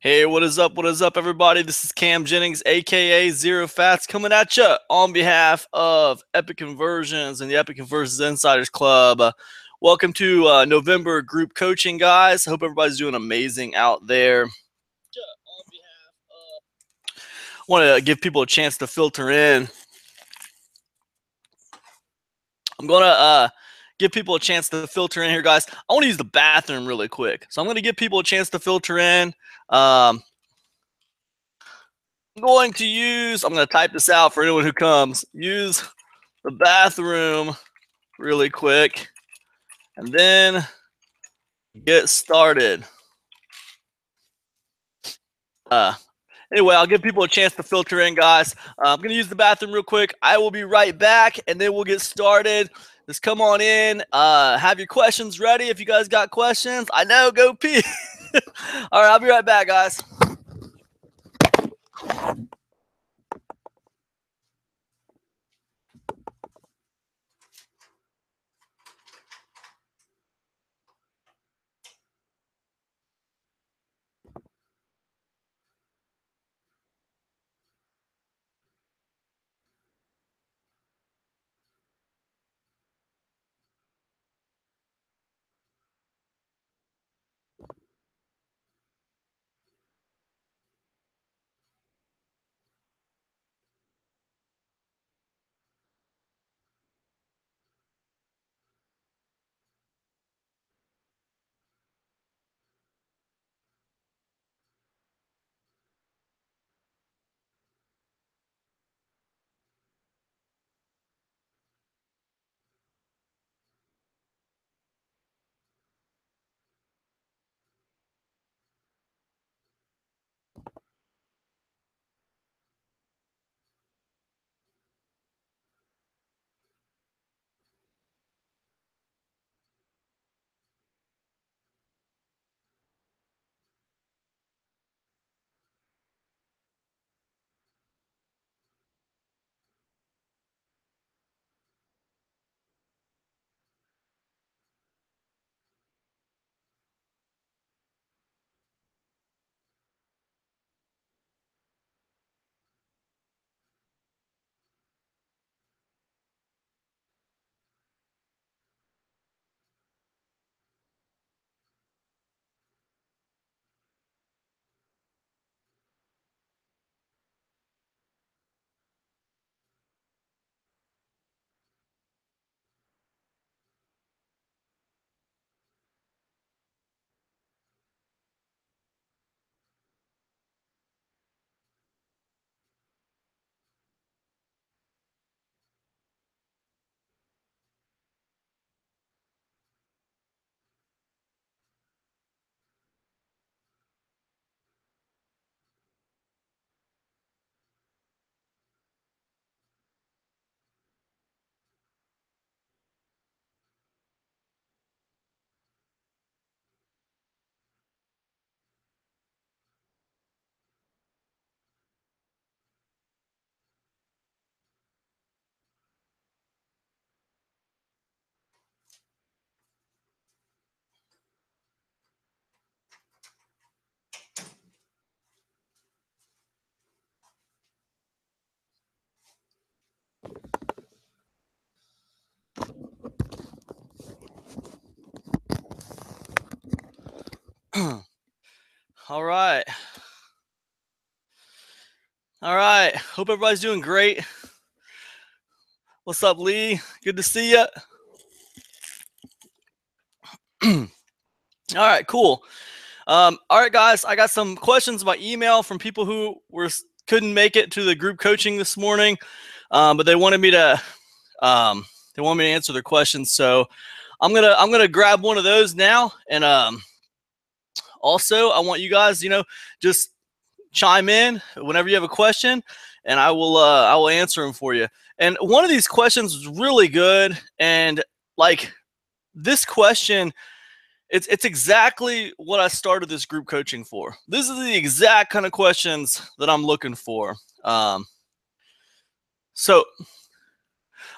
Hey, what is up? What is up, everybody? This is Cam Jennings, aka Zero Fats, coming at you on behalf of Epic Conversions and the Epic Conversions Insiders Club. Welcome to November group coaching, guys. I hope everybody's doing amazing out there. I want to give people a chance to filter in. I'm going to give people a chance to filter in here, guys. I want to use the bathroom really quick. So I'm going to give people a chance to filter in. I'm going to type this out for anyone who comes. Use the bathroom really quick and then get started. Anyway, I'll give people a chance to filter in, guys. I'm going to use the bathroom real quick. I will be right back, and then we'll get started. Just come on in. Have your questions ready if you guys got questions. I know, go pee. All right, I'll be right back, guys. All right. All right. Hope everybody's doing great. What's up, Lee? Good to see you. All right, cool. All right, guys. I got some questions by email from people who couldn't make it to the group coaching this morning, but they wanted me to answer their questions. So I'm gonna grab one of those now, and also I want you guys, just chime in whenever you have a question, and I will answer them for you. And one of these questions was really good, and like this question, it's exactly what I started this group coaching for. This is the exact kind of questions that I'm looking for.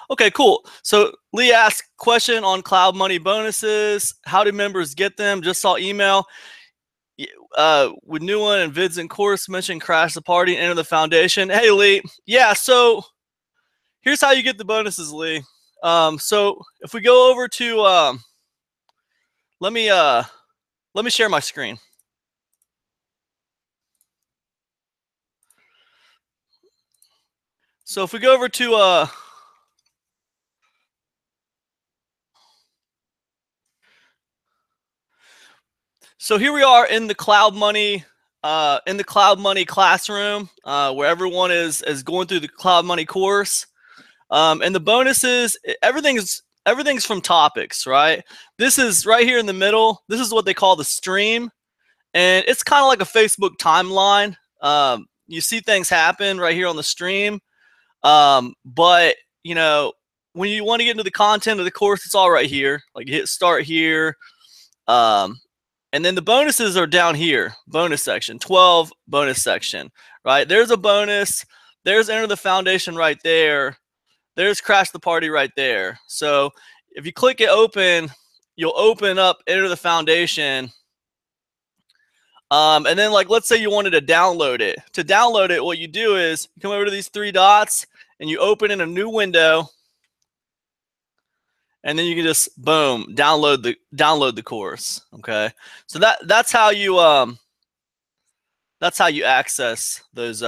Okay, cool. So Lee asked question on cloud money bonuses. How do members get them? Just saw email. with new one and vids and course mention crash the party and enter the foundation. Hey Lee, yeah. So here's how you get the bonuses, Lee. So if we go over to let me share my screen. So if we go over to so here we are in the Cloud Money classroom, where everyone is going through the Cloud Money course. And the bonuses, everything's from topics, right? This is right here in the middle. This is what they call the stream. And it's kind of like a Facebook timeline. You see things happen right here on the stream. But, you know, when you want to get into the content of the course, it's all right here. Like you hit start here. And then the bonuses are down here. Bonus section, 12 bonus section, right? There's a bonus. There's enter the foundation right there. There's crash the party right there. So if you click it open, you'll open up enter the foundation. And then, like, let's say you wanted to download it. To download it, what you do is you come over to these three dots and you open in a new window. And then you can just boom download the course. Okay, so that's how you access those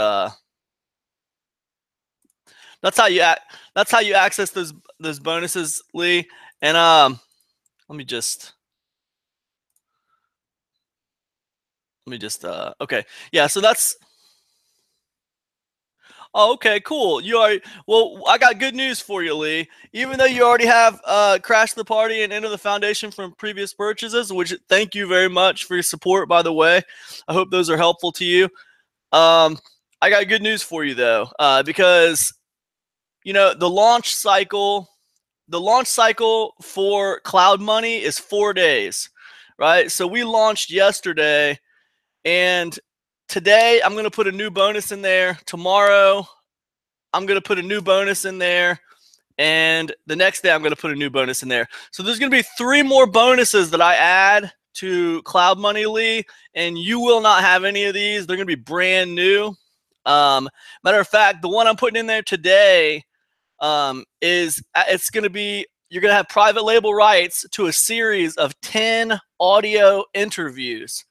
that's how you access those bonuses, Lee. And let me just okay, yeah. So that's. Oh, okay, cool. Well, I got good news for you, Lee. Even though you already have Crash the Party and Enter the Foundation from previous purchases, which thank you very much for your support, by the way. I hope those are helpful to you. I got good news for you, though, because, you know, the launch cycle for Cloud Money is 4 days, right? So we launched yesterday, and today, I'm going to put a new bonus in there. Tomorrow, I'm going to put a new bonus in there. And the next day, I'm going to put a new bonus in there. So there's going to be 3 more bonuses that I add to Cloud Money, Lee. And you will not have any of these. They're going to be brand new. Matter of fact, the one I'm putting in there today it's going to be, you're going to have private label rights to a series of 10 audio interviews,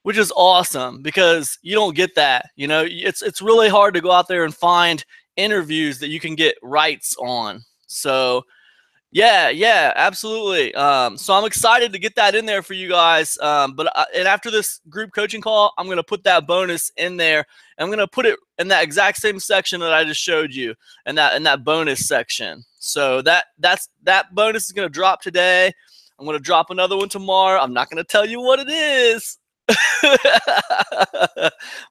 which is awesome because you don't get that. You know, it's really hard to go out there and find interviews that you can get rights on. So yeah, absolutely. So I'm excited to get that in there for you guys. And after this group coaching call, I'm going to put that bonus in there. I'm going to put it in that exact same section that I just showed you, in that bonus section. So that bonus is going to drop today. I'm going to drop another one tomorrow. I'm not going to tell you what it is.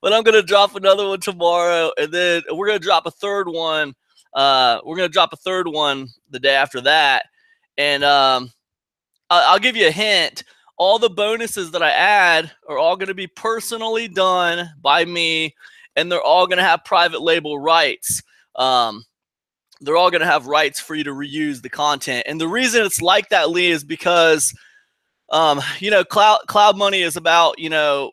But I'm gonna drop another one tomorrow, and then we're gonna drop a third one. We're gonna drop a third one the day after that, and I'll give you a hint. All the bonuses that I add are all gonna be personally done by me, and they're all gonna have private label rights. They're all gonna have rights for you to reuse the content, and the reason it's like that, Lee, is because you know, Cloud Money is about, you know,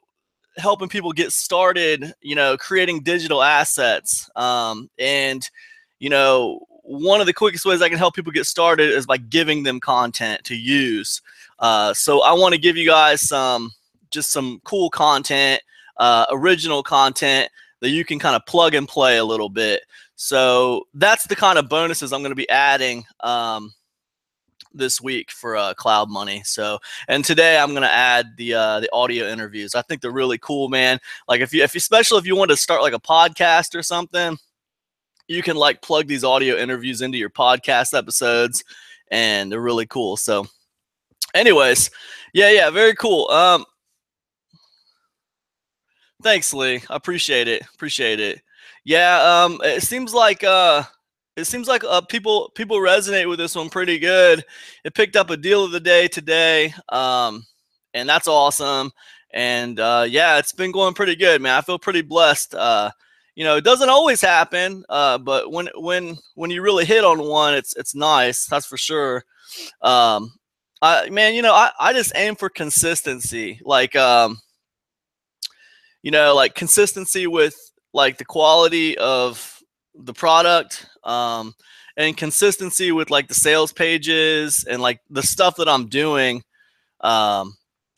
helping people get started, you know, creating digital assets. And, you know, one of the quickest ways I can help people get started is by giving them content to use. So I want to give you guys just some cool content, original content that you can kind of plug and play a little bit. So that's the kind of bonuses I'm going to be adding this week for Cloud Money. So, and today I'm going to add the audio interviews. I think they're really cool, man. Like if you especially if you want to start like a podcast or something, you can like plug these audio interviews into your podcast episodes, and they're really cool. So anyways, yeah, very cool. Thanks, Lee. I appreciate it. Yeah, it seems like people resonate with this one pretty good. It picked up a deal of the day today, and that's awesome. And yeah, it's been going pretty good, man. I feel pretty blessed. You know, it doesn't always happen, but when you really hit on one, it's nice. That's for sure. Man, you know, I just aim for consistency. Like like consistency with like the quality of the product, and consistency with like the sales pages and like the stuff that I'm doing.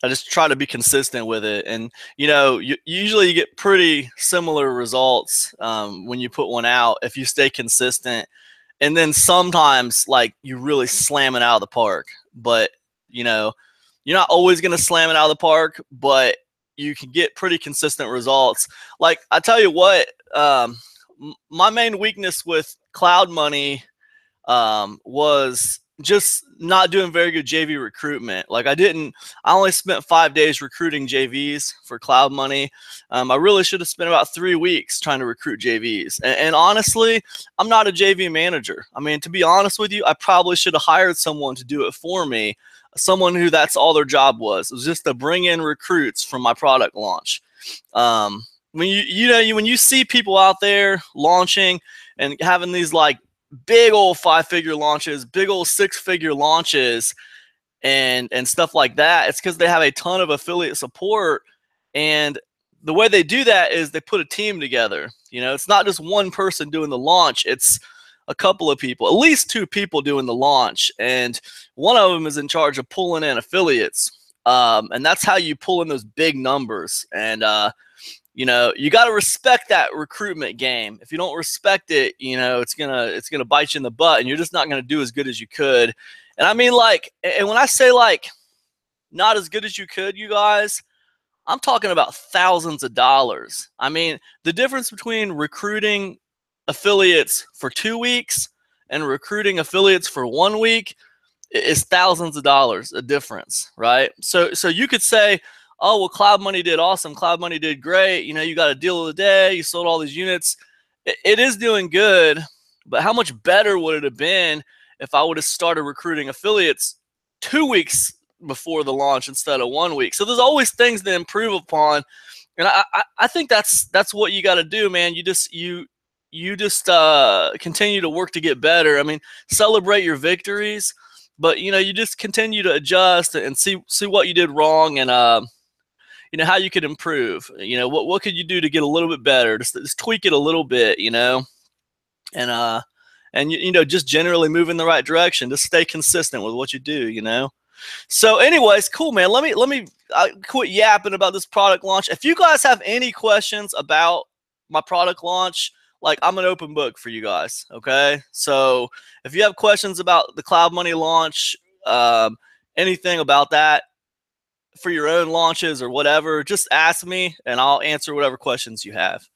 I just try to be consistent with it, and usually you get pretty similar results when you put one out if you stay consistent. And then sometimes like you really slam it out of the park, but you're not always going to slam it out of the park, but you can get pretty consistent results. Like I tell you what, my main weakness with Cloud Money was just not doing very good JV recruitment. Like I only spent 5 days recruiting JVs for Cloud Money. I really should have spent about 3 weeks trying to recruit JVs. And honestly, I'm not a JV manager. I mean, to be honest with you, I probably should have hired someone to do it for me. Someone who that's all their job was. It was just to bring in recruits from my product launch. When you see people out there launching and having these like big old 5-figure launches, big old 6-figure launches, and stuff like that, it's because they have a ton of affiliate support. And the way they do that is they put a team together. It's not just one person doing the launch. It's a couple of people, at least 2 people doing the launch. And one of them is in charge of pulling in affiliates. And that's how you pull in those big numbers. And, you got to respect that recruitment game. If you don't respect it, it's gonna bite you in the butt, and you're just not gonna do as good as you could. And I mean, like, and when I say like not as good as you could, you guys, I'm talking about thousands of dollars. I mean, the difference between recruiting affiliates for 2 weeks and recruiting affiliates for 1 week is thousands of dollars a difference, right? So you could say, oh, well, Cloud Money did awesome. Cloud Money did great. You got a deal of the day. You sold all these units. It is doing good, but how much better would it have been if I would have started recruiting affiliates 2 weeks before the launch instead of 1 week? So there's always things to improve upon, and I think that's what you got to do, man. You just continue to work to get better. I mean, celebrate your victories, but you just continue to adjust and see what you did wrong, and how you could improve. What could you do to get a little bit better? Just tweak it a little bit, and just generally move in the right direction. Just stay consistent with what you do, So anyways, cool, man. Let me quit yapping about this product launch. If you guys have any questions about my product launch, like, I'm an open book for you guys. Okay. So if you have questions about the Cloud Money launch, anything about that, for your own launches or whatever, just ask me and I'll answer whatever questions you have.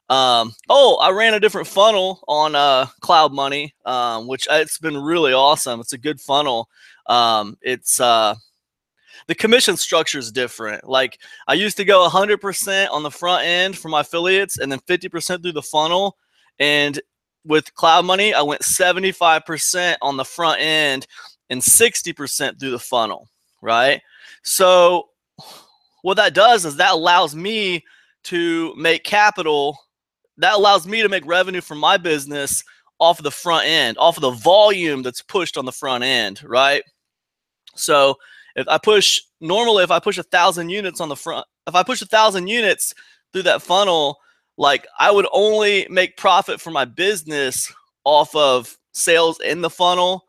I ran a different funnel on Cloud Money, which it's been really awesome. It's a good funnel. It's the commission structure is different. Like, I used to go 100% on the front end for my affiliates and then 50% through the funnel. And with Cloud Money, I went 75% on the front end and 60% through the funnel, right? So what that does is that allows me to make capital. That allows me to make revenue from my business off of the front end, off of the volume that's pushed on the front end, right? So if I push 1,000 units on the front, if I push 1,000 units through that funnel, like, I would only make profit for my business off of sales in the funnel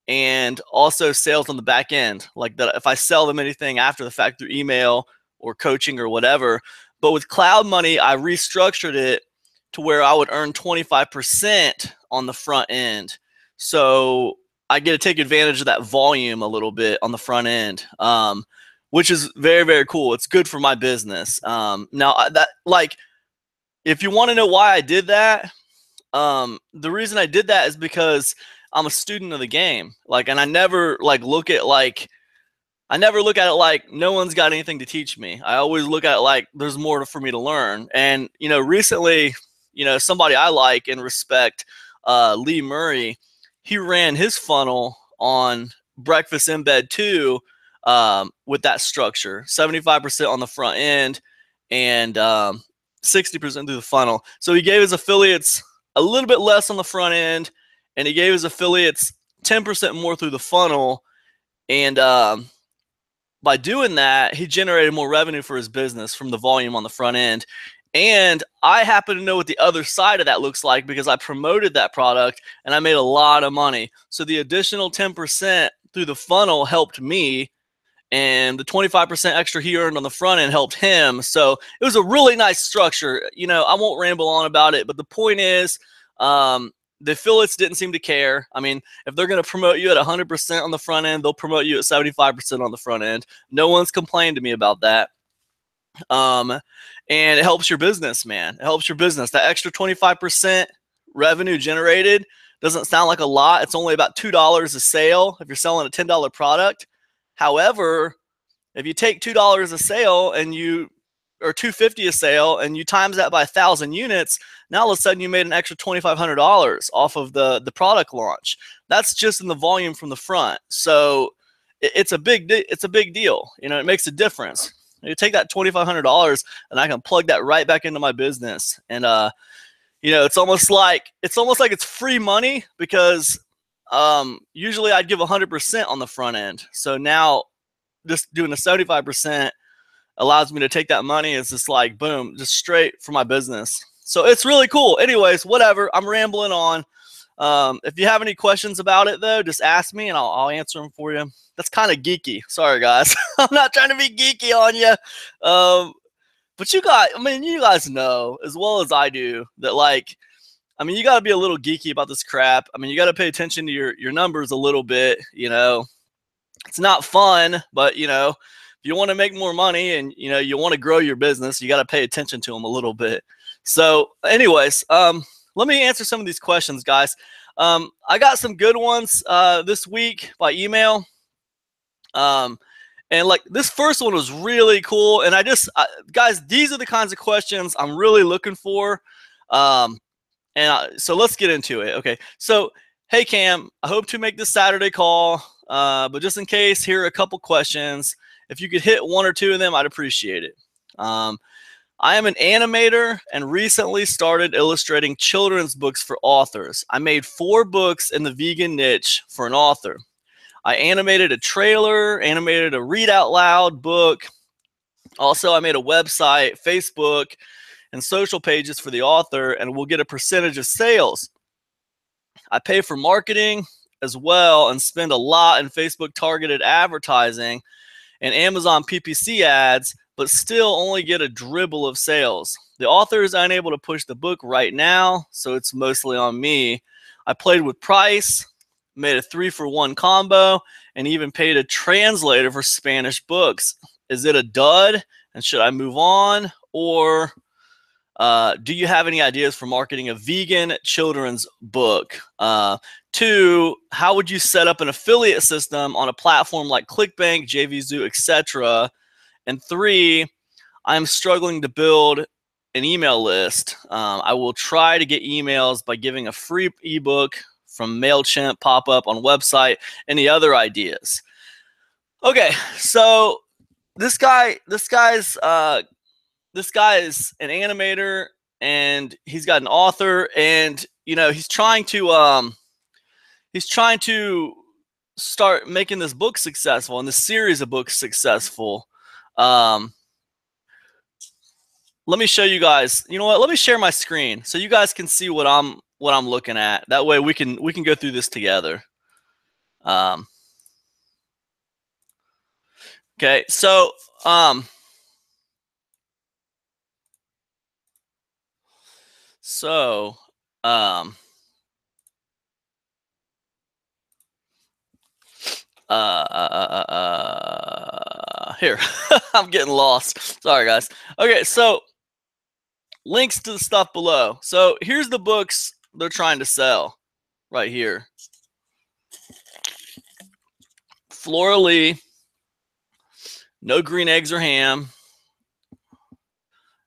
and also sales on the back end. Like, that, if I sell them anything after the fact through email or coaching or whatever. But with Cloud Money, I restructured it to where I would earn 25% on the front end. So I get to take advantage of that volume a little bit on the front end, which is very, very cool. It's good for my business. If you want to know why I did that, the reason I did that is because I'm a student of the game. Like, and I never look at it like no one's got anything to teach me. I always look at it like there's more for me to learn. And, recently, somebody I like and respect, Lee Murray, he ran his funnel on Breakfast in Bed 2 with that structure, 75% on the front end and 60% through the funnel. So he gave his affiliates a little bit less on the front end, and he gave his affiliates 10% more through the funnel. And by doing that, he generated more revenue for his business from the volume on the front end. And I happen to know what the other side of that looks like because I promoted that product and I made a lot of money. So the additional 10% through the funnel helped me, and the 25% extra he earned on the front end helped him. So it was a really nice structure. I won't ramble on about it, but the point is, the affiliates didn't seem to care. I mean, if they're going to promote you at 100% on the front end, they'll promote you at 75% on the front end. No one's complained to me about that. And it helps your business, man. It helps your business. That extra 25% revenue generated doesn't sound like a lot. It's only about $2 a sale if you're selling a $10 product. However, if you take $2 a sale or $2.50 a sale and you times that by 1,000 units, now all of a sudden you made an extra $2,500 off of the product launch. That's just in the volume from the front. So it's a big deal. It makes a difference. You take that $2,500 and I can plug that right back into my business. And it's almost like it's free money because usually I'd give 100% on the front end. So now just doing the 75% allows me to take that money. It's just like, boom, just straight for my business. So it's really cool. Anyways, whatever. I'm rambling on. If you have any questions about it, though, just ask me and I'll answer them for you. That's kind of geeky. Sorry, guys. I'm not trying to be geeky on you. But you guys know as well as I do that, you got to be a little geeky about this crap. You got to pay attention to your numbers a little bit. It's not fun, but, if you want to make more money and, you want to grow your business, you got to pay attention to them a little bit. So anyways, let me answer some of these questions, guys. I got some good ones this week by email. And this first one was really cool. And guys, these are the kinds of questions I'm really looking for. So let's get into it. Okay. So, hey, Cam, I hope to make this Saturday call. But just in case, here are a couple questions. If you could hit one or two of them, I'd appreciate it. I am an animator and recently started illustrating children's books for authors. I made 4 books in the vegan niche for an author. I animated a trailer, animated a read out loud book. Also, I made a website, Facebook, and social pages for the author, and we'll get a percentage of sales. I pay for marketing as well and spend a lot in Facebook targeted advertising and Amazon PPC ads, but still only get a dribble of sales. The author is unable to push the book right now, so it's mostly on me. I played with price, made a 3-for-1 combo, and even paid a translator for Spanish books. Is it a dud? And should I move on? Or do you have any ideas for marketing a vegan children's book? 2, how would you set up an affiliate system on a platform like ClickBank, JVZoo, etc.? And 3, I'm struggling to build an email list. I will try to get emails by giving a free ebook from MailChimp, pop-up on website. Any other ideas? Okay, so this guy's an animator and he's got an author, and he's trying to start making this book successful and this series of books successful. Let me show you guys. You know what? Let me share my screen so you guys can see what I'm looking at. That way we can go through this together. Okay, so here. I'm getting lost. Sorry, guys. Okay, so links to the stuff below. So here's the books they're trying to sell right here. Flora Lee, No Green Eggs or Ham.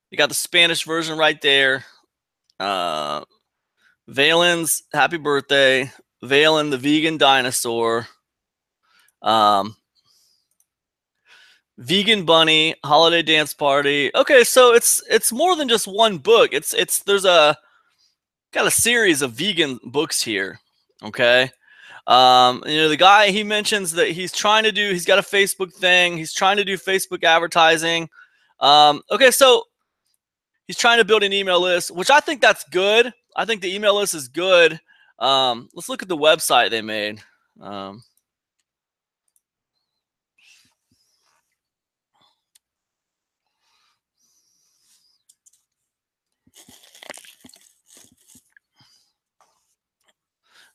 You got the Spanish version right there. Valen's Happy Birthday. Valen the Vegan Dinosaur. Vegan Bunny, Holiday Dance Party. Okay, so it's more than just one book. There's got a series of vegan books here. Okay. The guy, he mentions that he's got a Facebook thing. He's trying to do Facebook advertising. Okay, so he's trying to build an email list, which I think that's good. I think the email list is good. Let's look at the website they made.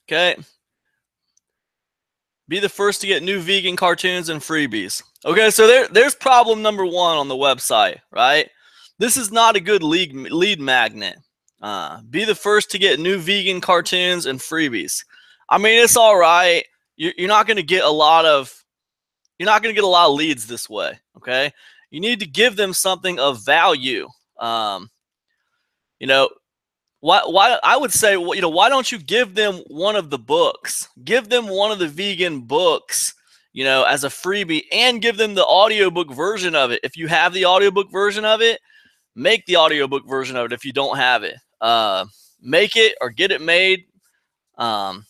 Okay. Be the first to get new vegan cartoons and freebies. Okay, so there's problem number one on the website, right? This is not a good lead magnet. Be the first to get new vegan cartoons and freebies. I mean, it's all right. You're not going to get a lot of leads this way. Okay, you need to give them something of value. Why I would say, why don't you give them one of the books? Give them one of the vegan books, as a freebie, and give them the audiobook version of it. If you have the audiobook version of it, make the audiobook version of it. If you don't have it, make it or get it made. I'd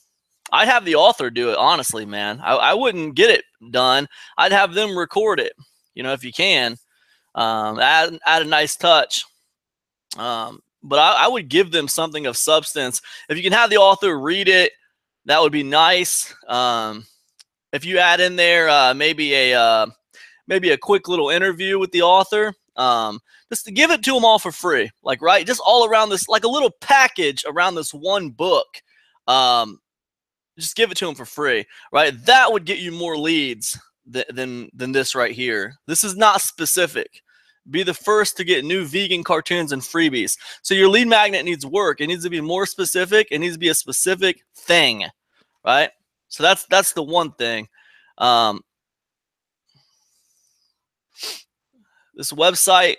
have the author do it, honestly, man. I wouldn't get it done. I'd have them record it, if you can. Add a nice touch. But I would give them something of substance. If you can have the author read it, that would be nice. If you add in there maybe a quick little interview with the author, just to give it to them all for free, just all around this, like a little package around this one book. Just give it to them for free, right? That would get you more leads than this right here. This is not specific. Be the first to get new vegan cartoons and freebies. So your lead magnet needs work. It needs to be more specific. It needs to be a specific thing, right? So that's the one thing. This website,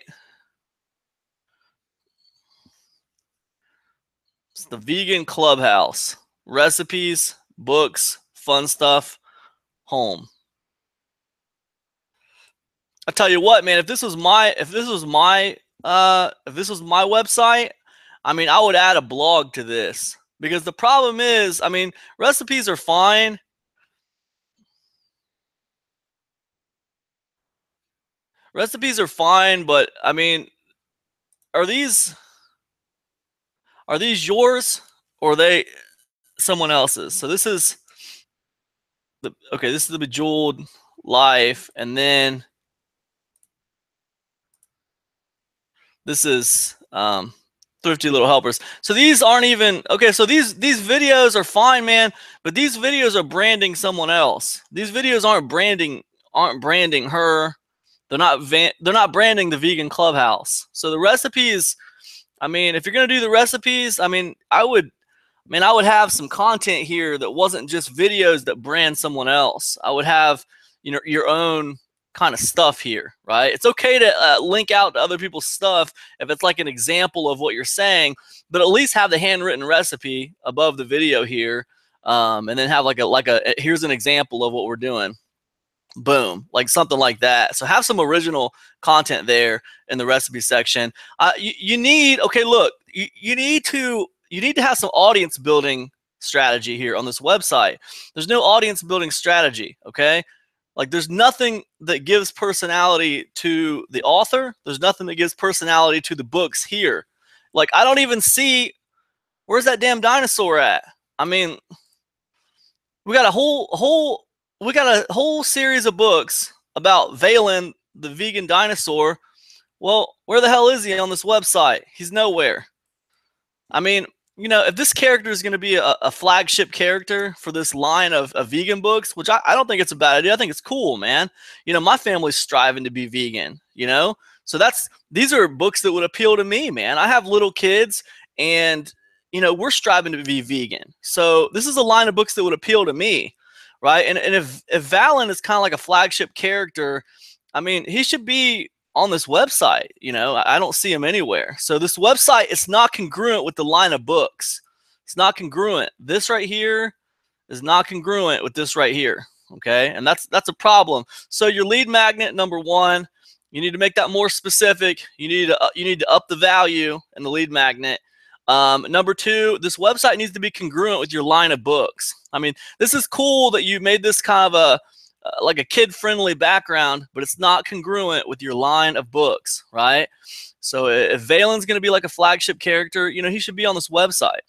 it's the Vegan Clubhouse. Recipes, books, fun stuff, home. I tell you what, man, if this was my website, I mean, I would add a blog to this, because the problem is, I mean, recipes are fine. Recipes are fine, but I mean, are these yours, or are they someone else's? So this is this is the Bejeweled Life, and then this is Thrifty Little Helpers. So these aren't even okay. So these videos are fine, man, but these videos are branding someone else. These videos aren't branding her. They're not branding the Vegan Clubhouse. So the recipes, I mean, if you're gonna do the recipes, I mean, I would have some content here that wasn't just videos that brand someone else. I would have, your own kind of stuff here, right? It's okay to link out to other people's stuff if it's like an example of what you're saying, but at least have the handwritten recipe above the video here, and then have like a here's an example of what we're doing. Boom, like something like that. So have some original content there in the recipe section. You need to have some audience building strategy here on this website. There's no audience building strategy, okay? Like, there's nothing that gives personality to the author. There's nothing that gives personality to the books here. Like, I don't even see, where's that damn dinosaur at? I mean, we got a whole series of books about Valen, the vegan dinosaur. Well, where the hell is he on this website? He's nowhere. I mean, if this character is going to be a flagship character for this line of vegan books, which I don't think it's a bad idea. I think it's cool, man. My family's striving to be vegan, so these are books that would appeal to me, man. I have little kids, and, we're striving to be vegan. So this is a line of books that would appeal to me, right? And if Valen is kind of like a flagship character, I mean, he should be on this website. I don't see him anywhere. So this website is not congruent with the line of books. It's not congruent. This right here is not congruent with this right here. Okay, and that's a problem. So your lead magnet, number one, you need to make that more specific. You need to up the value in the lead magnet. Number two, this website needs to be congruent with your line of books. I mean, this is cool that you made this kind of like a kid-friendly background, but it's not congruent with your line of books, right? So if Valen's going to be like a flagship character, you know, he should be on this website,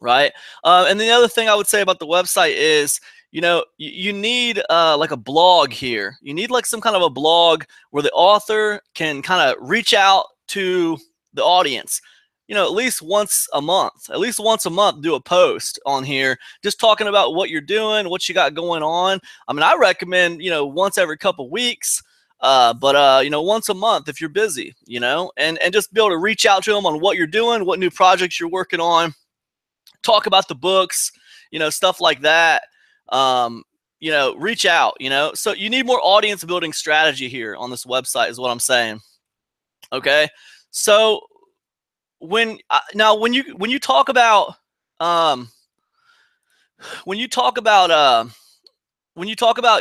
right? And the other thing I would say about the website is, you know, you need like a blog here. You need like some kind of a blog where the author can kind of reach out to the audience, you know, at least once a month. Do a post on here just talking about what you're doing, what you got going on. I mean, I recommend, you know, once every couple weeks, but you know, once a month if you're busy, you know, and just be able to reach out to them on what you're doing, what new projects you're working on, talk about the books, you know, stuff like that. You know, reach out, you know. So you need more audience building strategy here on this website is what I'm saying. Okay. So when you talk about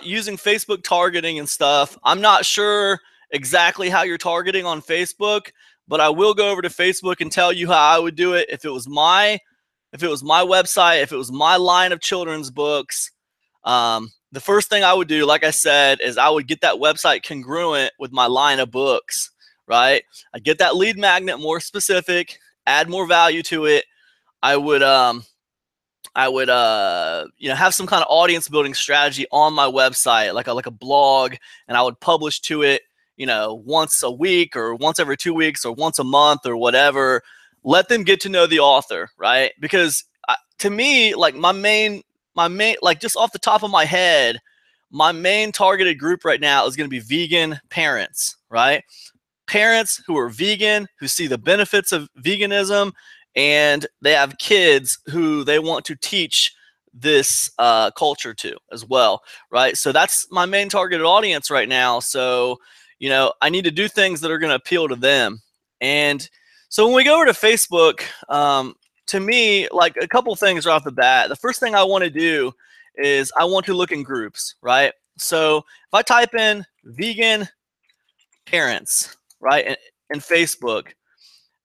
using Facebook targeting and stuff, I'm not sure exactly how you're targeting on Facebook, but I will go over to Facebook and tell you how I would do it if it was my website, if it was my line of children's books. The first thing I would do, like I said, is I would get that website congruent with my line of books, right? I'd get that lead magnet more specific, add more value to it. I would you know, have some kind of audience building strategy on my website, like a blog, and I would publish to it, you know, once a week or once every 2 weeks or once a month or whatever. Let them get to know the author, right? Because to me, like my main, like just off the top of my head, my main targeted group right now is going to be vegan parents, right? Parents who are vegan, who see the benefits of veganism, and they have kids who they want to teach this culture to as well, right? So that's my main targeted audience right now. So, you know, I need to do things that are going to appeal to them. And so when we go over to Facebook, to me, like a couple things right off the bat. The first thing I want to do is I want to look in groups, right? So if I type in vegan parents, right, in Facebook,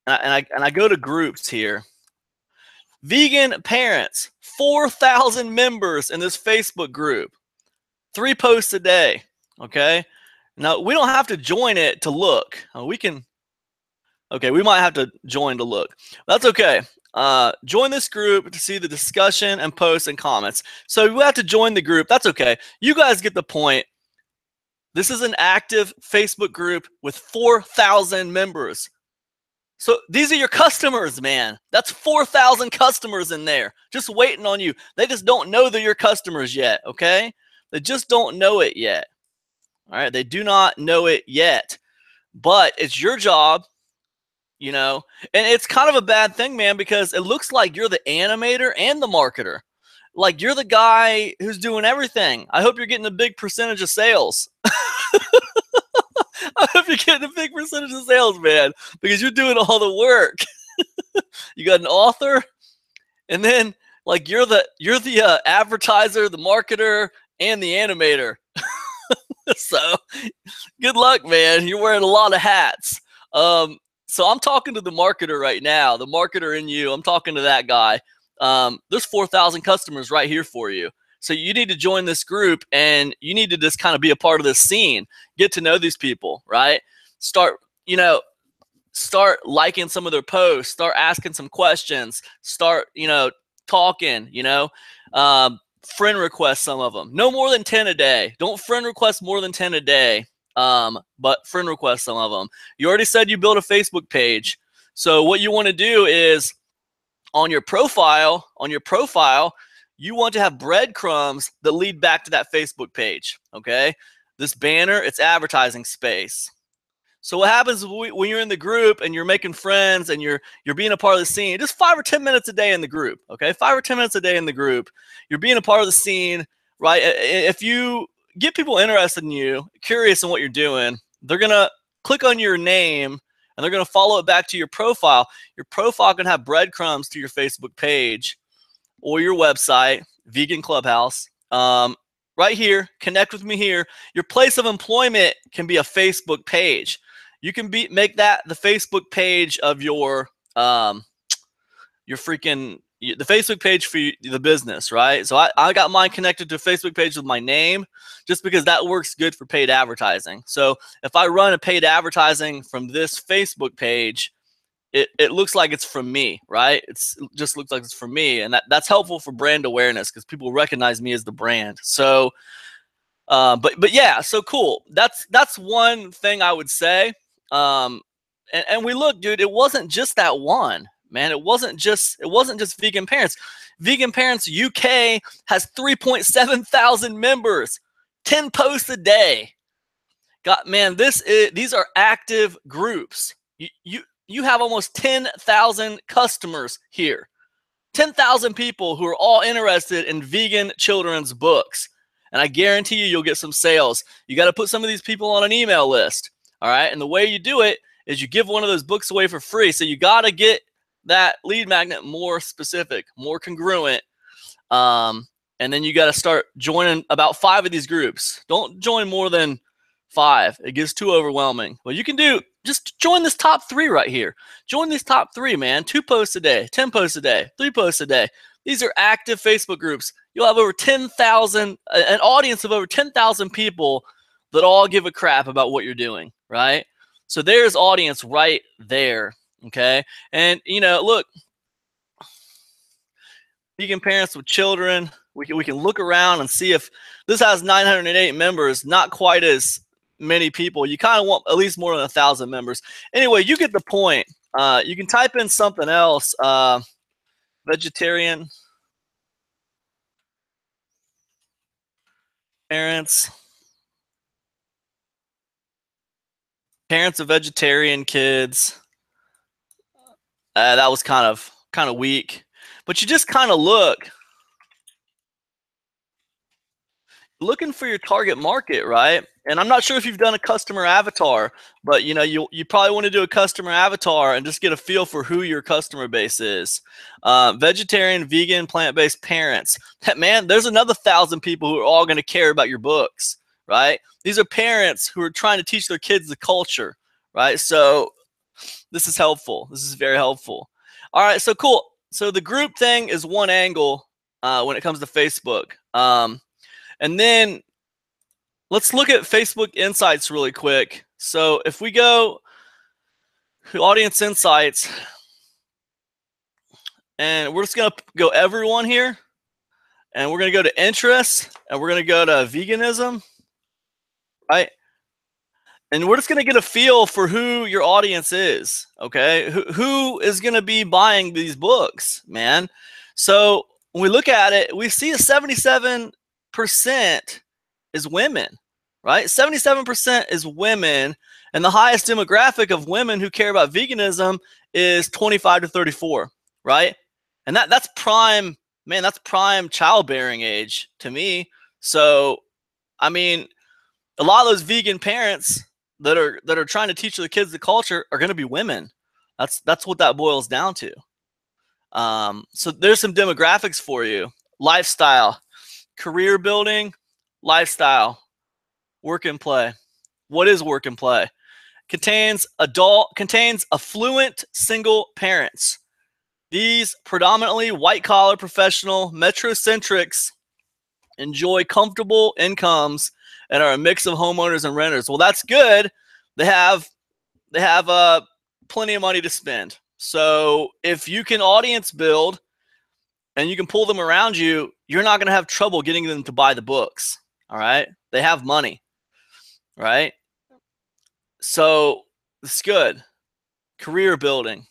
and I go to groups here, vegan parents, 4,000 members in this Facebook group, 3 posts a day, okay? Now, we don't have to join it to look. We can, okay, we might have to join to look. That's okay. Join this group to see the discussion and posts and comments. So we have to join the group. That's okay. You guys get the point. This is an active Facebook group with 4,000 members. So these are your customers, man. That's 4,000 customers in there just waiting on you. They just don't know they're your customers yet, okay? They just don't know it yet. All right, they do not know it yet. But it's your job, you know, and it's kind of a bad thing, man, because it looks like you're the animator and the marketer. Like you're the guy who's doing everything. I hope you're getting a big percentage of sales. I hope you're getting a big percentage of sales, man, because you're doing all the work. You got an author, and then like you're the advertiser, the marketer, and the animator. So good luck, man. You're wearing a lot of hats. So I'm talking to the marketer right now, the marketer in you. I'm talking to that guy. There's 4,000 customers right here for you. So you need to join this group, and you need to just kind of be a part of this scene, get to know these people, right? Start liking some of their posts, start asking some questions, start, you know, talking, you know, friend request some of them. No more than 10 a day. Don't friend request more than 10 a day. But friend request some of them. You already said you built a Facebook page. So what you want to do is on your profile, you want to have breadcrumbs that lead back to that Facebook page. Okay. This banner, it's advertising space. So what happens when you're in the group and you're making friends and you're being a part of the scene, just 5 or 10 minutes a day in the group. Okay. 5 or 10 minutes a day in the group, you're being a part of the scene, right? If you get people interested in you, curious in what you're doing, they're going to click on your name and they're going to follow it back to your profile. Your profile can have breadcrumbs to your Facebook page or your website, Vegan Clubhouse. Right here, connect with me here. Your place of employment can be a Facebook page. You can make that the Facebook page of your the Facebook page for the business, right? So I got mine connected to a Facebook page with my name just because that works good for paid advertising. So if I run a paid advertising from this Facebook page, it looks like it's from me, right? It just looks like it's from me, and that's helpful for brand awareness because people recognize me as the brand. So, but yeah, so cool. That's one thing I would say. And we look, dude, it wasn't just that one, man. It wasn't just Vegan Parents. Vegan Parents UK has 3.7 thousand members, 10 posts a day. Man, these are active groups. You have almost 10,000 customers here. 10,000 people who are all interested in vegan children's books. And I guarantee you'll get some sales. You got to put some of these people on an email list. All right. And the way you do it is you give one of those books away for free. So you got to get that lead magnet more specific, more congruent. And then you got to start joining about 5 of these groups. Don't join more than 5. It gets too overwhelming. Well, you can just join this top 3 right here. Join these top 3, man. 2 posts a day, 10 posts a day, 3 posts a day. These are active Facebook groups. You'll have over 10,000, an audience of over 10,000 people that all give a crap about what you're doing, right? So there's audience right there, okay? And, look, vegan parents with children, we can look around and see if this has 908 members, not quite as many people. You kind of want at least more than 1,000 members. Anyway, you get the point. You can type in something else. Vegetarian parents of vegetarian kids. That was kind of weak, but you just kind of looking for your target market, right? And I'm not sure if you've done a customer avatar, but you probably want to do a customer avatar and just get a feel for who your customer base is. Vegetarian, vegan, plant-based parents. Man, there's another 1,000 people who are all going to care about your books, right? These are parents who are trying to teach their kids the culture, right? So this is helpful. This is very helpful. All right, so cool. So the group thing is one angle when it comes to Facebook. And then let's look at Facebook Insights really quick. So if we go to Audience Insights, and we're just going to go everyone here, and we're going to go to interests, and we're going to go to veganism, right? And we're just going to get a feel for who your audience is, okay? Who is going to be buying these books, man? So when we look at it, we see a 77% is women, right? 77% is women, and the highest demographic of women who care about veganism is 25 to 34, right? And that's prime, man, that's prime childbearing age to me. So, I mean, a lot of those vegan parents that are trying to teach their kids the culture are going to be women. That's what that boils down to. So there's some demographics for you: lifestyle, career building, lifestyle, work and play. What is work and play? Contains affluent single parents. These predominantly white-collar professional metrocentrics enjoy comfortable incomes and are a mix of homeowners and renters. Well, that's good. They have plenty of money to spend. So if you can audience build and you can pull them around you, you're not going to have trouble getting them to buy the books. All right. They have money. Right. So it's good. Career building.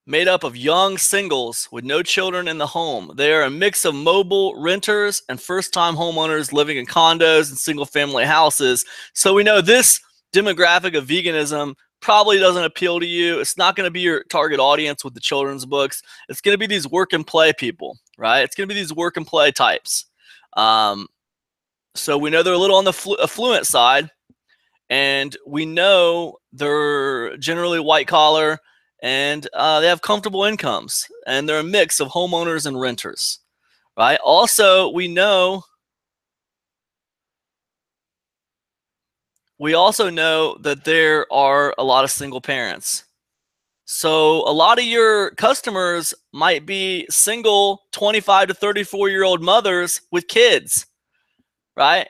Made up of young singles with no children in the home. They are a mix of mobile renters and first-time homeowners living in condos and single-family houses. So we know this demographic of veganism probably doesn't appeal to you. It's not going to be your target audience with the children's books. It's going to be these work and play people, right? It's going to be these work and play types. So we know they're a little on the affluent side, and we know they're generally white-collar, and they have comfortable incomes, and they're a mix of homeowners and renters, right? Also, we also know that there are a lot of single parents. So a lot of your customers might be single 25 to 34-year-old mothers with kids, right?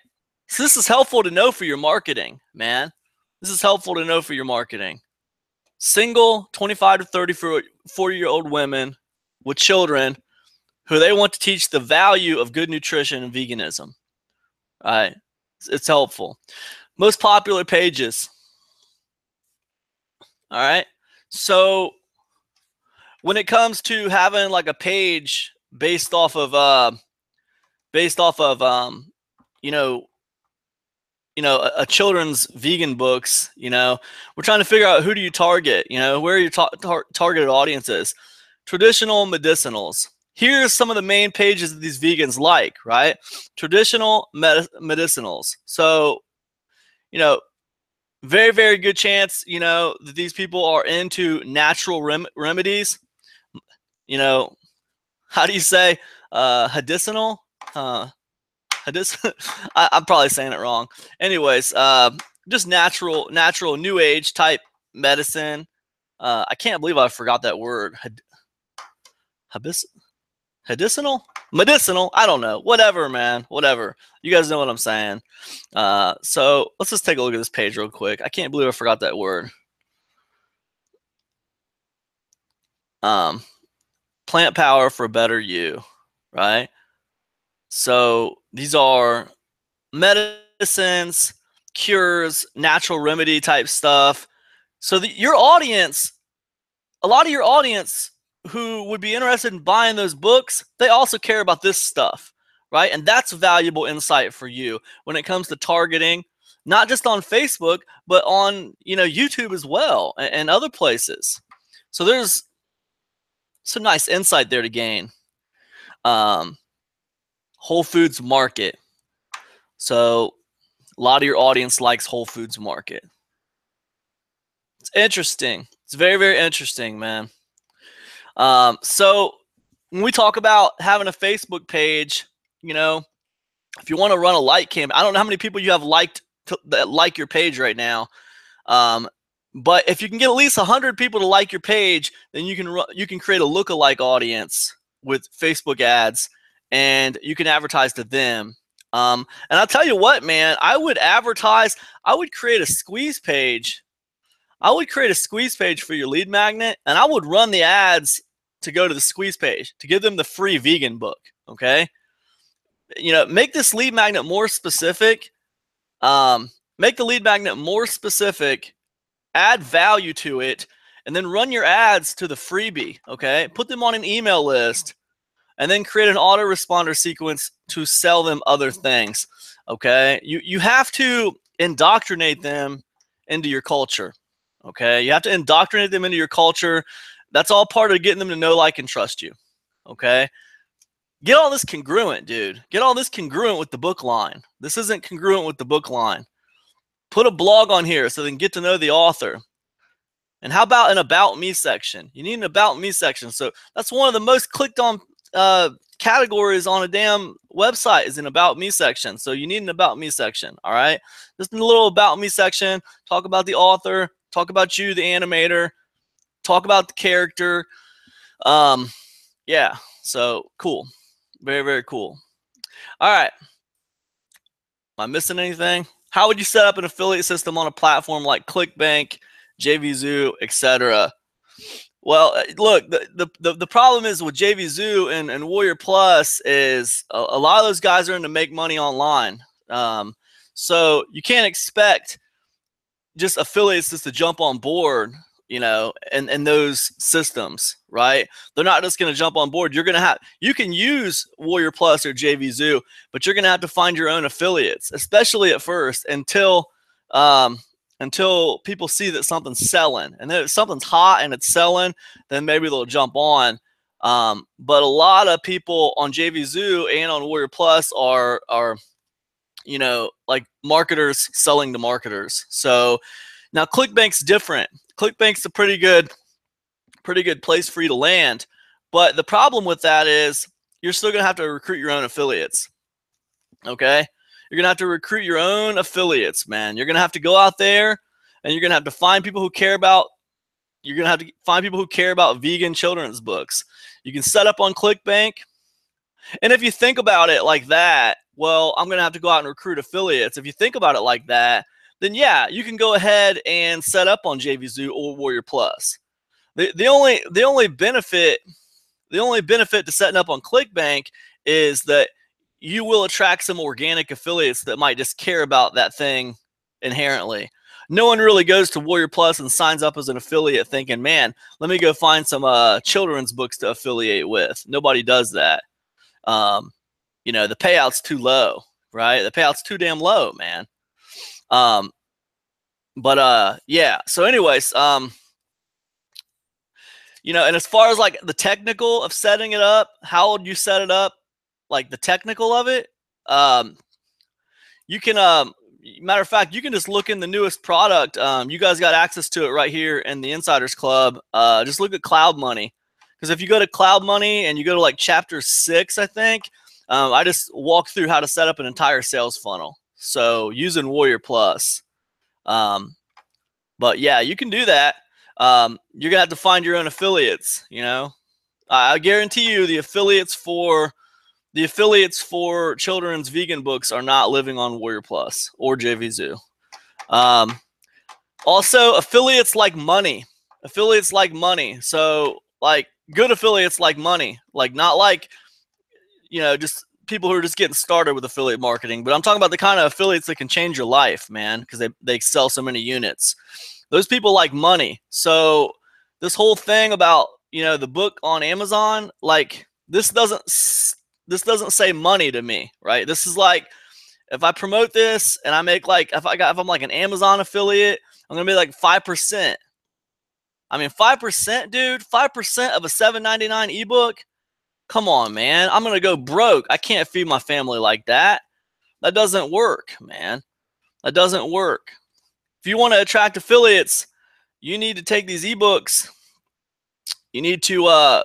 So this is helpful to know for your marketing, man. This is helpful to know for your marketing. Single 25 to 34-year-old women with children who they want to teach the value of good nutrition and veganism. All right. It's helpful. Most popular pages. All right. So when it comes to having like a page based off of you know a children's vegan books, we're trying to figure out who do you target, where your targeted audience is. Traditional medicinals. Here's some of the main pages that these vegans like, right? Traditional medicinals. So, very, very good chance, that these people are into natural remedies. How do you say medicinal? I'm probably saying it wrong. Anyways, just natural, new age type medicine. I can't believe I forgot that word. Medicinal? I don't know. Whatever, man. Whatever. You guys know what I'm saying. So let's just take a look at this page real quick. I can't believe I forgot that word. Plant power for a better you, right? So these are medicines, cures, natural remedy type stuff. So your audience, a lot of your audience who would be interested in buying those books, they also care about this stuff, right? And that's valuable insight for you when it comes to targeting, not just on Facebook, but on YouTube as well and other places. So there's some nice insight there to gain. Whole Foods Market. So a lot of your audience likes Whole Foods Market. It's interesting. It's very, very interesting, man. So when we talk about having a Facebook page, if you want to run a like campaign, I don't know how many people you have that like your page right now. But if you can get at least 100 people to like your page, then you can create a lookalike audience with Facebook ads, and you can advertise to them. And I'll tell you what, man, I would create a squeeze page. I would create a squeeze page for your lead magnet, and I would run the ads to go to the squeeze page to give them the free vegan book. Okay. Make this lead magnet more specific. Make the lead magnet more specific, add value to it, and then run your ads to the freebie. Okay. Put them on an email list, and then create an autoresponder sequence to sell them other things. Okay. You have to indoctrinate them into your culture. Okay. You have to indoctrinate them into your culture. That's all part of getting them to know, like, and trust you. Okay. Get all this congruent, dude. Get all this congruent with the book line. This isn't congruent with the book line. Put a blog on here so they can get to know the author. And how about an About Me section? You need an About Me section. So that's one of the most clicked on categories on a damn website is an About Me section. So you need an About Me section. All right. Just a little About Me section. Talk about the author. Talk about you, the animator. Talk about the character. Yeah. So cool. Very, very cool. All right. Am I missing anything? How would you set up an affiliate system on a platform like ClickBank, JVZoo, etc.? Well, look, the problem is with JVZoo and Warrior Plus is a lot of those guys are in to make money online. So you can't expect just affiliates just to jump on board, and those systems, right? They're not just going to jump on board. You can use Warrior Plus or JVZoo, but you're going to have to find your own affiliates, especially at first, until people see that something's selling. And then if something's hot and it's selling, then maybe they'll jump on. But a lot of people on JVZoo and on Warrior Plus are like marketers selling to marketers. So now ClickBank's different. ClickBank's a pretty good place for you to land. But the problem with that is you're still going to have to recruit your own affiliates. Okay? You're going to have to recruit your own affiliates, man. You're going to have to go out there and you're going to have to find people who care about you're going to have to find people who care about vegan children's books. You can set up on ClickBank. And if you think about it like that, well, I'm going to have to go out and recruit affiliates. If you think about it like that, then yeah, you can go ahead and set up on JVZoo or Warrior Plus. The only benefit to setting up on ClickBank is that you will attract some organic affiliates that might just care about that thing inherently. No one really goes to Warrior Plus and signs up as an affiliate thinking, man, let me go find some children's books to affiliate with. Nobody does that. You know, the payout's too low, right? The payout's too damn low, man. Yeah. So anyways, you know, and as far as like the technical of setting it up, how would you set it up? Like the technical of it, you can, matter of fact, you can just look in the newest product. You guys got access to it right here in the Insiders Club. Just look at Cloud Money. Because if you go to Cloud Money and you go to like chapter 6, I think, I just walked through how to set up an entire sales funnel. So using Warrior Plus. But yeah, you can do that. You're going to have to find your own affiliates, you know. I guarantee you the affiliates for children's vegan books are not living on Warrior Plus or JVZoo. Also, affiliates like money. Affiliates like money. So like good affiliates like money. Like not like, you know, just people who are just getting started with affiliate marketing. But I'm talking about the kind of affiliates that can change your life, man, because they sell so many units. Those people like money. So this whole thing about, you know, the book on Amazon, like this doesn't say money to me, right? This is like, if I promote this and I make like, if I'm like an Amazon affiliate, I'm going to be like 5%. I mean, 5%, dude, 5% of a $7.99 ebook. Come on, man. I'm going to go broke. I can't feed my family like that. That doesn't work, man. That doesn't work. If you want to attract affiliates, you need to take these ebooks. You need to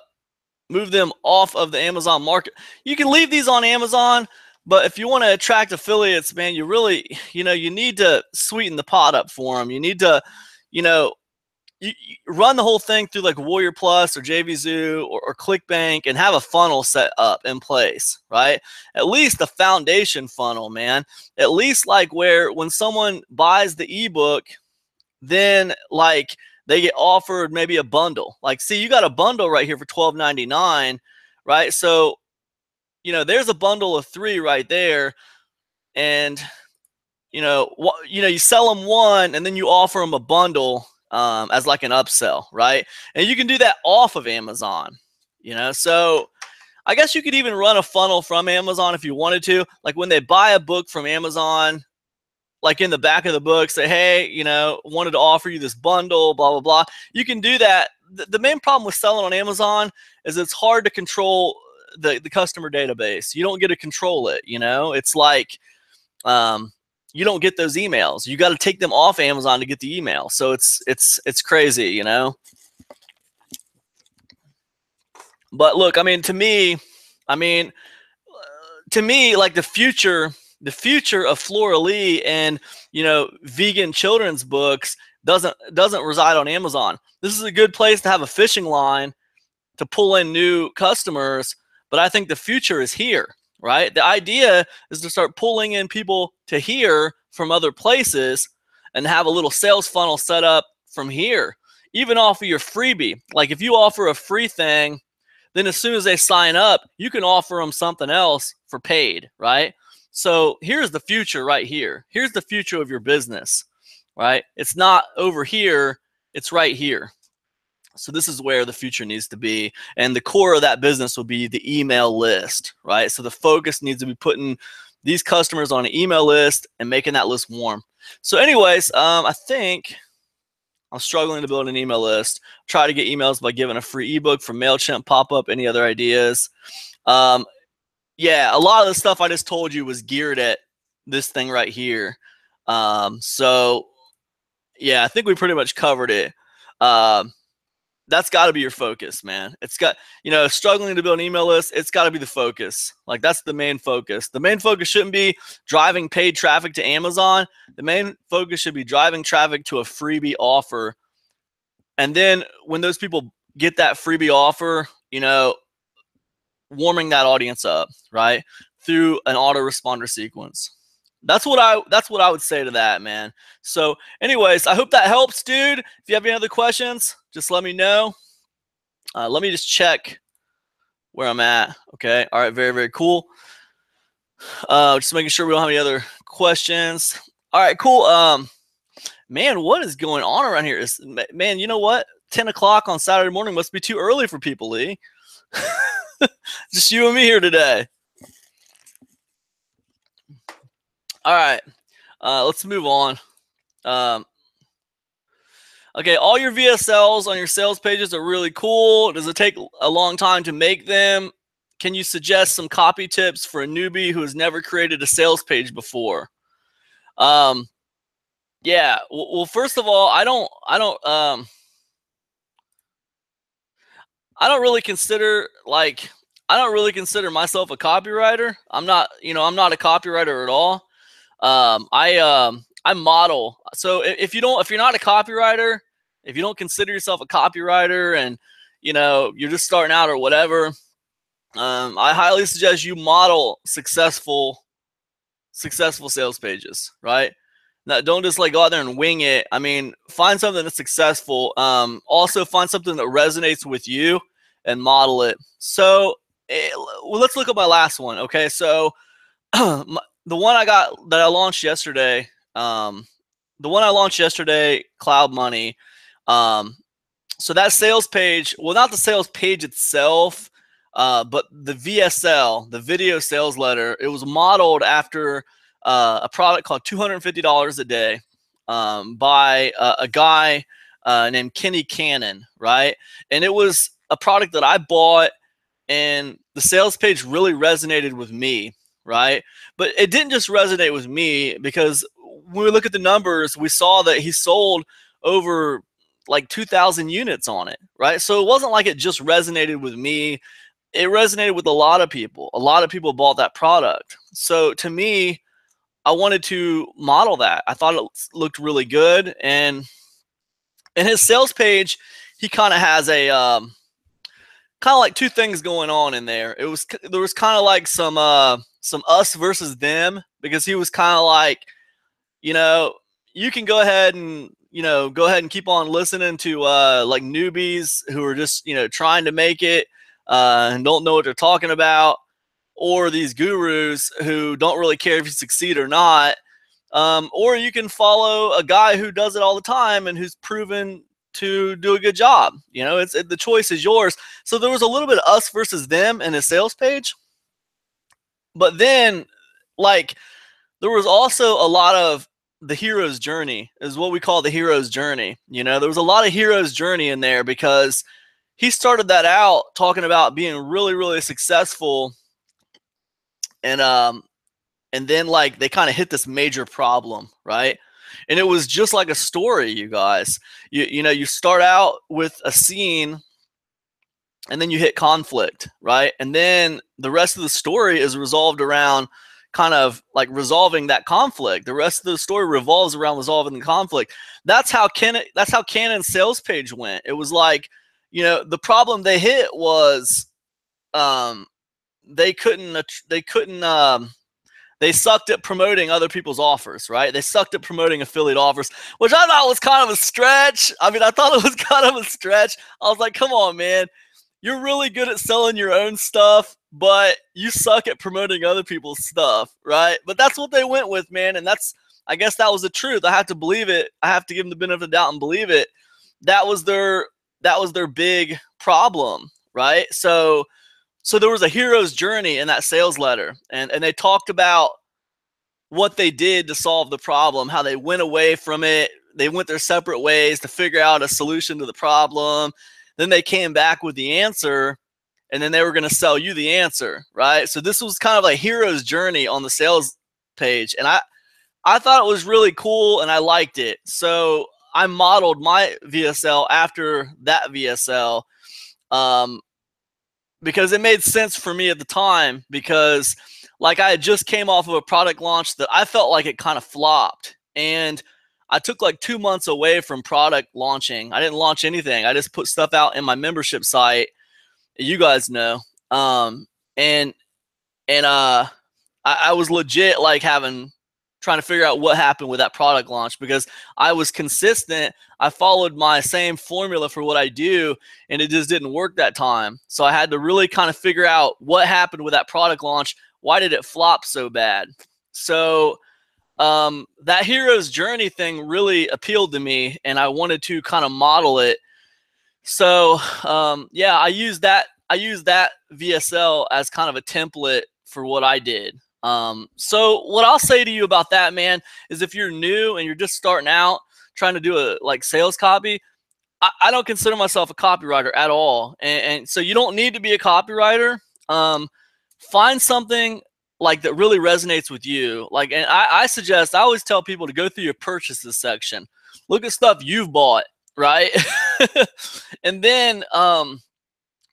move them off of the Amazon market. You can leave these on Amazon, but if you want to attract affiliates, man, you really, you know, you need to sweeten the pot up for them. You need to, you know, you run the whole thing through like Warrior Plus or JVZoo or ClickBank and have a funnel set up in place, right? At least the foundation funnel, man. At least like where when someone buys the ebook, then like they get offered maybe a bundle. Like, see, you got a bundle right here for $12.99, right? So, you know, there's a bundle of 3 right there, and you sell them one, and then you offer them a bundle as like an upsell, right? And you can do that off of Amazon, you know. So I guess you could even run a funnel from Amazon if you wanted to. Like when they buy a book from Amazon, like in the back of the book, say, hey, you know, wanted to offer you this bundle, blah, blah, blah. You can do that. The main problem with selling on Amazon is it's hard to control the customer database. You don't get to control it, you know. It's like you don't get those emails. You got to take them off Amazon to get the email. So it's crazy, you know. But look, I mean, to me, like the future of Flora Lee and, you know, vegan children's books doesn't reside on Amazon. This is a good place to have a fishing line to pull in new customers, but I think the future is here, right? The idea is to start pulling in people to here from other places and have a little sales funnel set up from here, even off of your freebie. Like if you offer a free thing, then as soon as they sign up, you can offer them something else for paid, right? So here's the future right here. Here's the future of your business, right? It's not over here. It's right here. So this is where the future needs to be. And the core of that business will be the email list, right? So the focus needs to be putting these customers on an email list and making that list warm. So anyways, I think I'm struggling to build an email list. Try to get emails by giving a free ebook from MailChimp, pop-up, any other ideas. Yeah, a lot of the stuff I just told you was geared at this thing right here. So yeah, I think we pretty much covered it. That's got to be your focus, man. It's got, you know, struggling to build an email list, it's got to be the focus. Like that's the main focus. The main focus shouldn't be driving paid traffic to Amazon. The main focus should be driving traffic to a freebie offer And then when those people get that freebie offer, you know, warming that audience up, right, through an autoresponder sequence. That's what I would say to that, man. So anyways, I hope that helps, dude. If you have any other questions, just let me know. Let me just check where I'm at. Okay. All right. Very, very cool. Just making sure we don't have any other questions. All right, cool. Man, what is going on around here? Man, you know what? 10 o'clock on Saturday morning must be too early for people, Lee. Just you and me here today. All right. Let's move on. Okay, all your VSLs on your sales pages are really cool. Does it take a long time to make them? Can you suggest some copy tips for a newbie who has never created a sales page before? Yeah. Well, first of all, I don't really consider myself a copywriter. I'm not a copywriter at all. I model. So if you're not a copywriter, if you don't consider yourself a copywriter and you're just starting out or whatever, I highly suggest you model successful sales pages, right? Now, don't just like go out there and wing it. I mean, find something that's successful. Also find something that resonates with you and model it. So well, let's look at my last one. Okay. So the one that I launched yesterday, Cloud Money. So that sales page, well, not the sales page itself, but the VSL, the video sales letter, it was modeled after a product called $250 a day by a guy named Kenny Cannon, right? And it was a product that I bought, and the sales page really resonated with me, right? But it didn't just resonate with me, because when we look at the numbers, we saw that he sold over like 2,000 units on it, right? So it wasn't like it just resonated with me. It resonated with a lot of people. A lot of people bought that product. So to me, I wanted to model that. I thought it looked really good. And in his sales page, he kind of has a kind of like two things going on in there. There was kind of like some us versus them, because he was kind of like, you can go ahead and keep on listening to like newbies who are just trying to make it and don't know what they're talking about, or these gurus who don't really care if you succeed or not. Or you can follow a guy who does it all the time and who's proven to do a good job. The choice is yours. So there was a little bit of us versus them in his sales page. But then, like, there was also a lot of the hero's journey, is what we call the hero's journey. There was a lot of hero's journey in there, because he started that out talking about being really, really successful. And then like they kind of hit this major problem, right? And it was just like a story, you guys. You start out with a scene, and then you hit conflict, right? And then the rest of the story is resolved around kind of like resolving that conflict. The rest of the story revolves around resolving the conflict. That's how Cannon's sales page went. It was like, the problem they hit was they sucked at promoting other people's offers, right? They sucked at promoting affiliate offers, which I thought was kind of a stretch. I mean, I thought it was kind of a stretch. I was like, come on, man. You're really good at selling your own stuff, but you suck at promoting other people's stuff, right? But that's what they went with, man. And I guess that was the truth. I have to believe it. I have to give them the benefit of the doubt and believe it. That was their big problem, right? So there was a hero's journey in that sales letter, and they talked about what they did to solve the problem, how they went away from it. They went their separate ways to figure out a solution to the problem. Then they came back with the answer, and then they were going to sell you the answer, right? So this was kind of a hero's journey on the sales page, and I thought it was really cool, and I liked it. So I modeled my VSL after that VSL, because it made sense for me at the time, because like I had just came off of a product launch that I felt like it kind of flopped, and I took like 2 months away from product launching. I didn't launch anything. I just put stuff out in my membership site. You guys know. And I was legit like trying to figure out what happened with that product launch, because I was consistent. I followed my same formula for what I do, and it just didn't work that time. So I had to really kind of figure out what happened with that product launch. Why did it flop so bad? So that hero's journey thing really appealed to me, and I wanted to kind of model it. So yeah, I use that VSL as kind of a template for what I did. So what I'll say to you about that, man, is if you're new and you're just starting out trying to do a like sales copy, I don't consider myself a copywriter at all. And so you don't need to be a copywriter. Find something like that really resonates with you. Like, and I always tell people to go through your purchases section, look at stuff you've bought, right? And then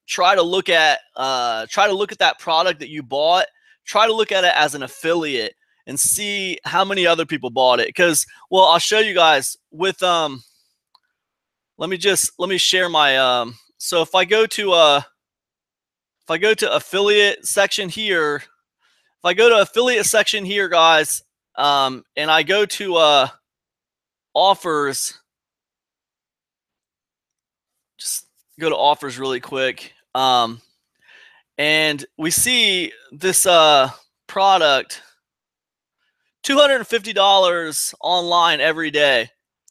try to look at that product that you bought. Try to look at it as an affiliate and see how many other people bought it. Because, well, I'll show you guys with let me share my so if I go to affiliate section here, guys, and I go to offers, just go to offers really quick. And we see this product, $250 online every day,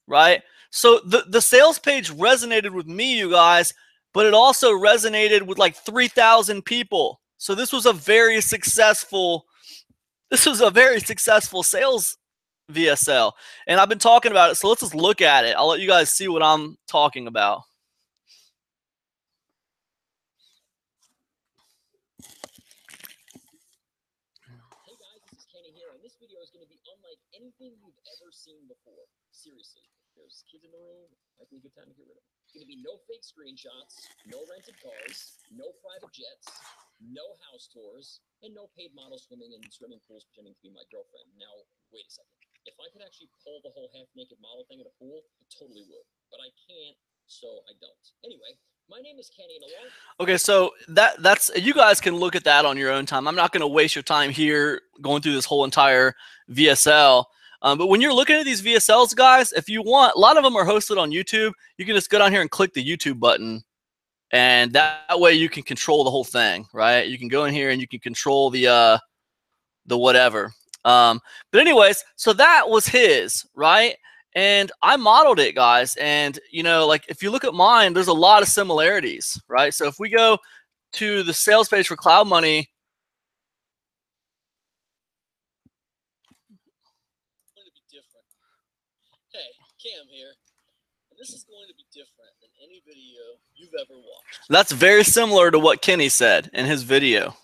right? So the sales page resonated with me, you guys, but it also resonated with like 3,000 people. So this was a very successful sales VSL. And I've been talking about it, so let's just look at it. I'll let you guys see what I'm talking about. Anything you've ever seen before. Seriously, there's kids in the room. Might be a good time to get rid of them. It's going to be no fake screenshots, no rented cars, no private jets, no house tours, and no paid models swimming in swimming pools pretending to be my girlfriend. Now, wait a second. If I could actually pull the whole half-naked model thing in a pool, I totally would. But I can't, so I don't. Anyway, my name is Kenny, and along. Okay, so that's you guys can look at that on your own time. I'm not going to waste your time here going through this whole entire VSL. But when you're looking at these VSLs, guys, if you want, a lot of them are hosted on YouTube. You can just go down here and click the YouTube button, and that way you can control the whole thing, right? You can go in here and you can control the whatever. But anyways, so that was his, right? And I modeled it, guys. And, you know, like if you look at mine, there's a lot of similarities, right? So if we go to the sales page for Cloud Money, going to be different. Hey, Cam here. And this is going to be different than any video you've ever watched. That's very similar to what Kenny said in his video.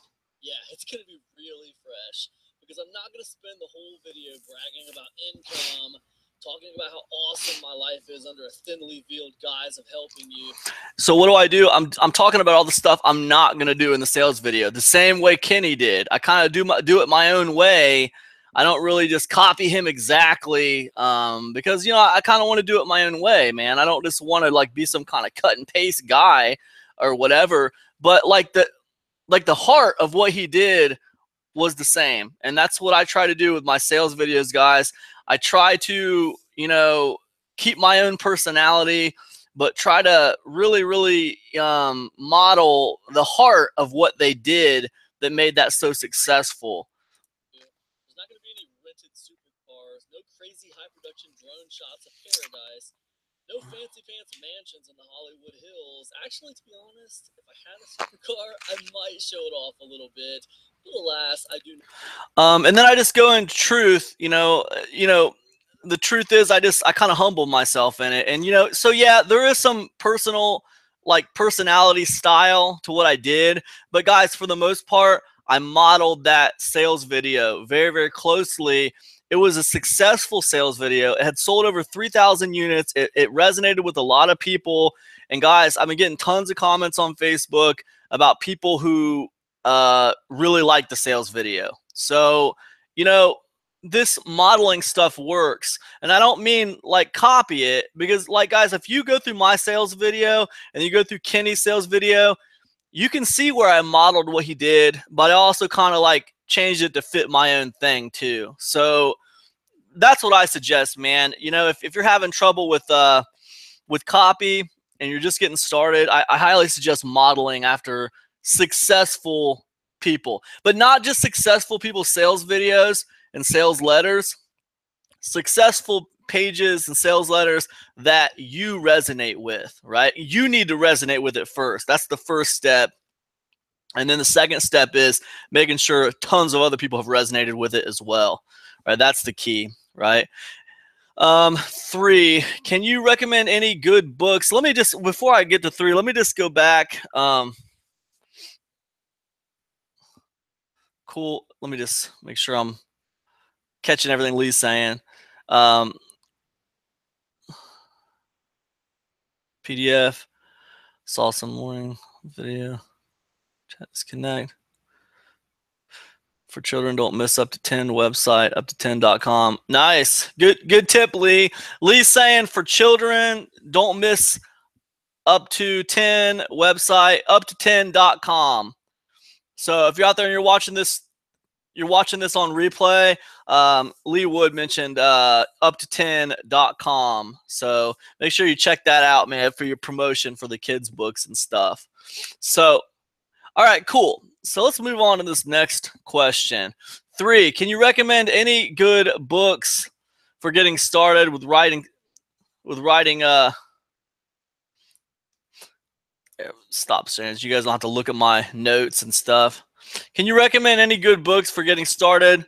Yeah, it's going to be really fresh because I'm not going to spend the whole video bragging about income, talking about how awesome my life is under a thinly veiled guise of helping you. So what do? I'm talking about all the stuff I'm not going to do in the sales video, the same way Kenny did. I kind of do it my own way. I don't really just copy him exactly because, you know, I kind of want to do it my own way, man. I don't just want to like be some kind of cut and paste guy or whatever. But like the heart of what he did was the same. And that's what I try to do with my sales videos, guys. I try to, you know, keep my own personality, but try to really, really model the heart of what they did that made that so successful. There's not going to be any rented supercars, no crazy high production drone shots of paradise, no fancy pants mansions in the Hollywood Hills. Actually, to be honest, if I had a supercar, I might show it off a little bit. Alas, I do. And then I just go in truth, you know, the truth is I kind of humble myself in it. And, you know, so yeah, there is some personality style to what I did. But guys, for the most part, I modeled that sales video very, very closely. It was a successful sales video. It had sold over 3,000 units. It resonated with a lot of people. And guys, I've been getting tons of comments on Facebook about people who really like the sales video. So, you know, this modeling stuff works. And I don't mean like copy it, because like, guys, if you go through my sales video and you go through Kenny's sales video, you can see where I modeled what he did, but I also kind of like changed it to fit my own thing too. So that's what I suggest, man. You know, if you're having trouble with copy and you're just getting started, I highly suggest modeling after successful people, but not just successful people's sales videos and sales letters, successful pages and sales letters that you resonate with, right? You need to resonate with it first. That's the first step. And then the second step is making sure tons of other people have resonated with it as well, right? That's the key, right? 3, can you recommend any good books? Let me just, before I get to 3, let me just go back. Cool. Let me just make sure I'm catching everything Lee's saying. PDF, saw some morning video, chat disconnect. For children, don't miss up to 10 website, up to 10.com. Nice. Good tip, Lee. Lee's saying for children, don't miss up to 10 website, up to 10.com. So if you're out there and you're watching this on replay, Lee Wood mentioned up to 10.com. So make sure you check that out, man, for your promotion for the kids' books and stuff. So, all right, cool. So let's move on to this next question. 3, can you recommend any good books for getting started with writing stop saying, you guys don't have to look at my notes and stuff. Can you recommend any good books for getting started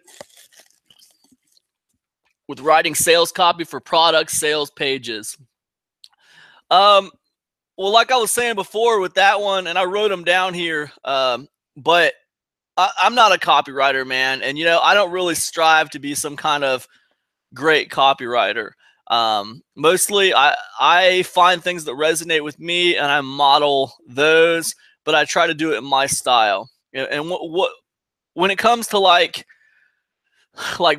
with writing sales copy for product sales pages? Well, like I was saying before with that one, and I wrote them down here, but I'm not a copywriter, man. And, you know, I don't really strive to be some kind of great copywriter. Mostly I find things that resonate with me and I model those, but I try to do it in my style. And when it comes to like